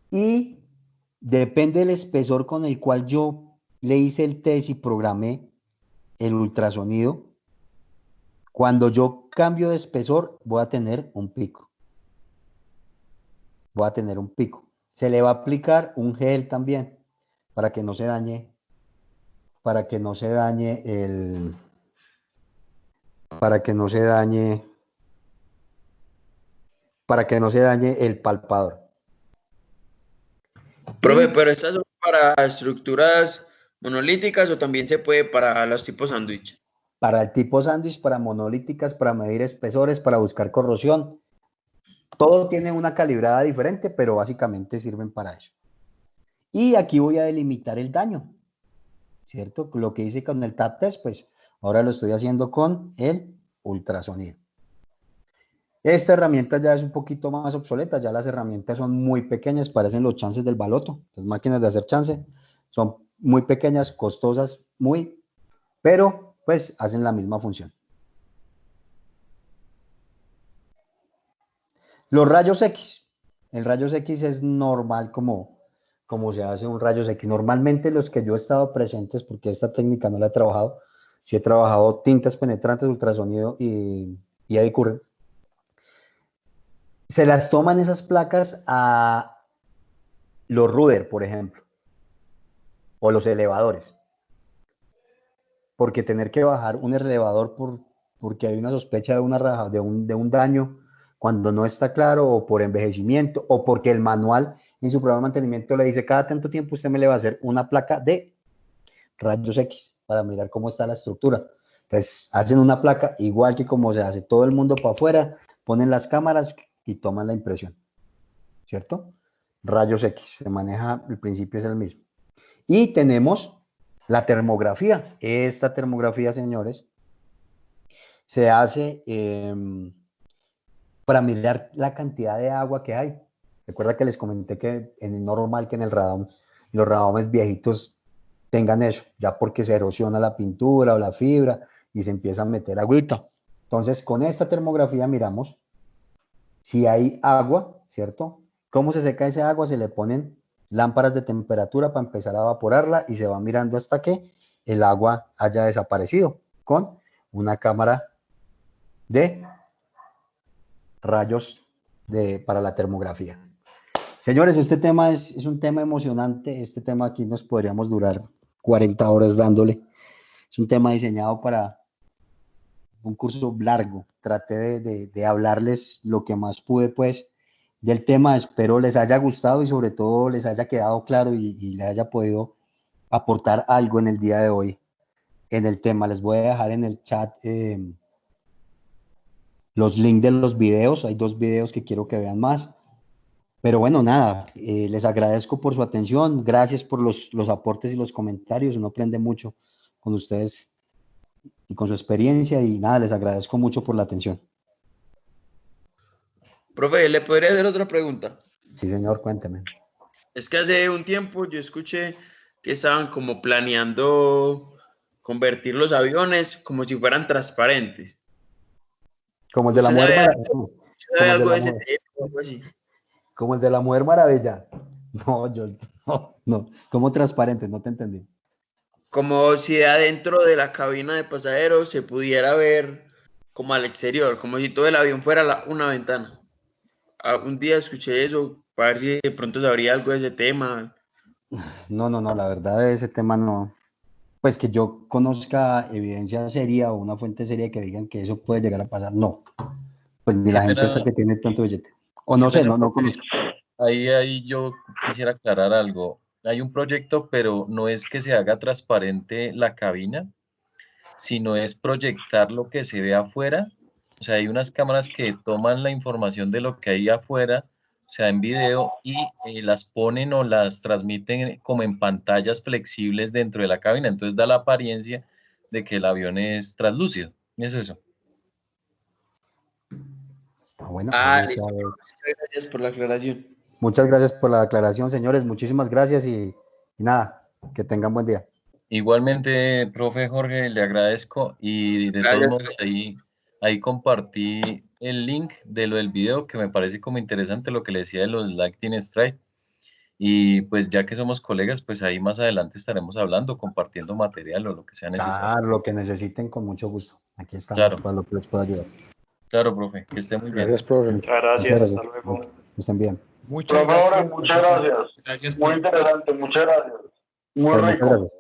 y depende del espesor con el cual yo le hice el test y programé el ultrasonido. Cuando yo cambio de espesor voy a tener un pico. voy a tener un pico. Se le va a aplicar un gel también para que no se dañe, para que no se dañe el, para que no se dañe, para que no se dañe el palpador. Profe, pero estas son para estructuras monolíticas o también se puede para los tipos sándwich. Para el tipo sándwich, para monolíticas, para medir espesores, para buscar corrosión. Todo tiene una calibrada diferente, pero básicamente sirven para eso. Y aquí voy a delimitar el daño, ¿cierto? Lo que hice con el tap test, pues ahora lo estoy haciendo con el ultrasonido. Esta herramienta ya es un poquito más obsoleta, ya las herramientas son muy pequeñas, parecen los chances del baloto, las máquinas de hacer chance, son muy pequeñas, costosas, pero pues hacen la misma función. Los rayos X. El rayos X es normal como se hace un rayos X. Normalmente los que yo he estado presentes, porque esta técnica no la he trabajado, sí he trabajado tintas penetrantes, ultrasonido y eddy current. Se las toman esas placas a los ruder, por ejemplo, o los elevadores. Porque tener que bajar un elevador porque hay una sospecha de un daño cuando no está claro, o por envejecimiento, o porque el manual en su programa de mantenimiento le dice cada tanto tiempo usted me le va a hacer una placa de rayos X para mirar cómo está la estructura. Entonces hacen una placa igual que como se hace todo el mundo para afuera, ponen las cámaras y toman la impresión, ¿cierto? Rayos X, se maneja, el principio es el mismo. Y tenemos la termografía. Esta termografía, señores, se hace para mirar la cantidad de agua que hay. Recuerda que les comenté que es normal que en el radón, los radones viejitos tengan eso, ya porque se erosiona la pintura o la fibra y se empieza a meter agüita. Entonces, con esta termografía miramos si hay agua, ¿cierto? ¿Cómo se seca ese agua? Se le ponen lámparas de temperatura para empezar a evaporarla y se va mirando hasta que el agua haya desaparecido con una cámara de rayos para la termografía. Señores, este tema es un tema emocionante. Este tema aquí nos podríamos durar 40 horas dándole. Es un tema diseñado para un curso largo. Traté de hablarles lo que más pude, pues, del tema. Espero les haya gustado y sobre todo les haya quedado claro y les haya podido aportar algo en el día de hoy en el tema. Les voy a dejar en el chat los links de los videos. Hay 2 videos que quiero que vean más. Pero bueno, nada, les agradezco por su atención. Gracias por los aportes y los comentarios. Uno aprende mucho con ustedes y con su experiencia. Y nada, les agradezco mucho por la atención. Profe, ¿le podría hacer otra pregunta? Sí, señor, cuénteme. Es que hace un tiempo yo escuché que estaban como planeando convertir los aviones como si fueran transparentes. Como el de la ¿Usted Mujer sabe Maravilla. ¿Sabe algo de ese tema o algo así? Como el de la Mujer Maravilla. No, yo no. ¿Cómo transparente? No te entendí. Como si de adentro de la cabina de pasajeros se pudiera ver como al exterior, como si todo el avión fuera una ventana. Un día escuché eso, para ver si de pronto sabría algo de ese tema. No, la verdad de ese tema no. Pues que yo conozca evidencia seria o una fuente seria que digan que eso puede llegar a pasar, no. Pues ni la gente esta que tiene tanto billete. O no sé, no conozco. Ahí yo quisiera aclarar algo. Hay un proyecto, pero no es que se haga transparente la cabina, sino es proyectar lo que se ve afuera. O sea, hay unas cámaras que toman la información de lo que hay afuera, o sea, en video, y las ponen o las transmiten como en pantallas flexibles dentro de la cabina. Entonces da la apariencia de que el avión es translúcido. Es eso. Bueno, Listo. Muchas gracias por la aclaración. Muchas gracias por la aclaración, señores. Muchísimas gracias y nada, que tengan buen día. Igualmente, profe Jorge, le agradezco y de todos modos ahí compartí el link de lo del video que me parece como interesante lo que le decía de los Lightning Strike. Y pues ya que somos colegas, pues ahí más adelante estaremos hablando, compartiendo material o lo que sea necesario. Claro, lo que necesiten con mucho gusto. Aquí estamos para lo que les pueda ayudar. Claro, profe, que esté muy bien. Gracias, profe. Muchas gracias, hasta luego. Que estén bien. Muchas Profesor, gracias. muchas gracias. Gracias Muy por interesante, muchas gracias. Muy Muchas rico. gracias.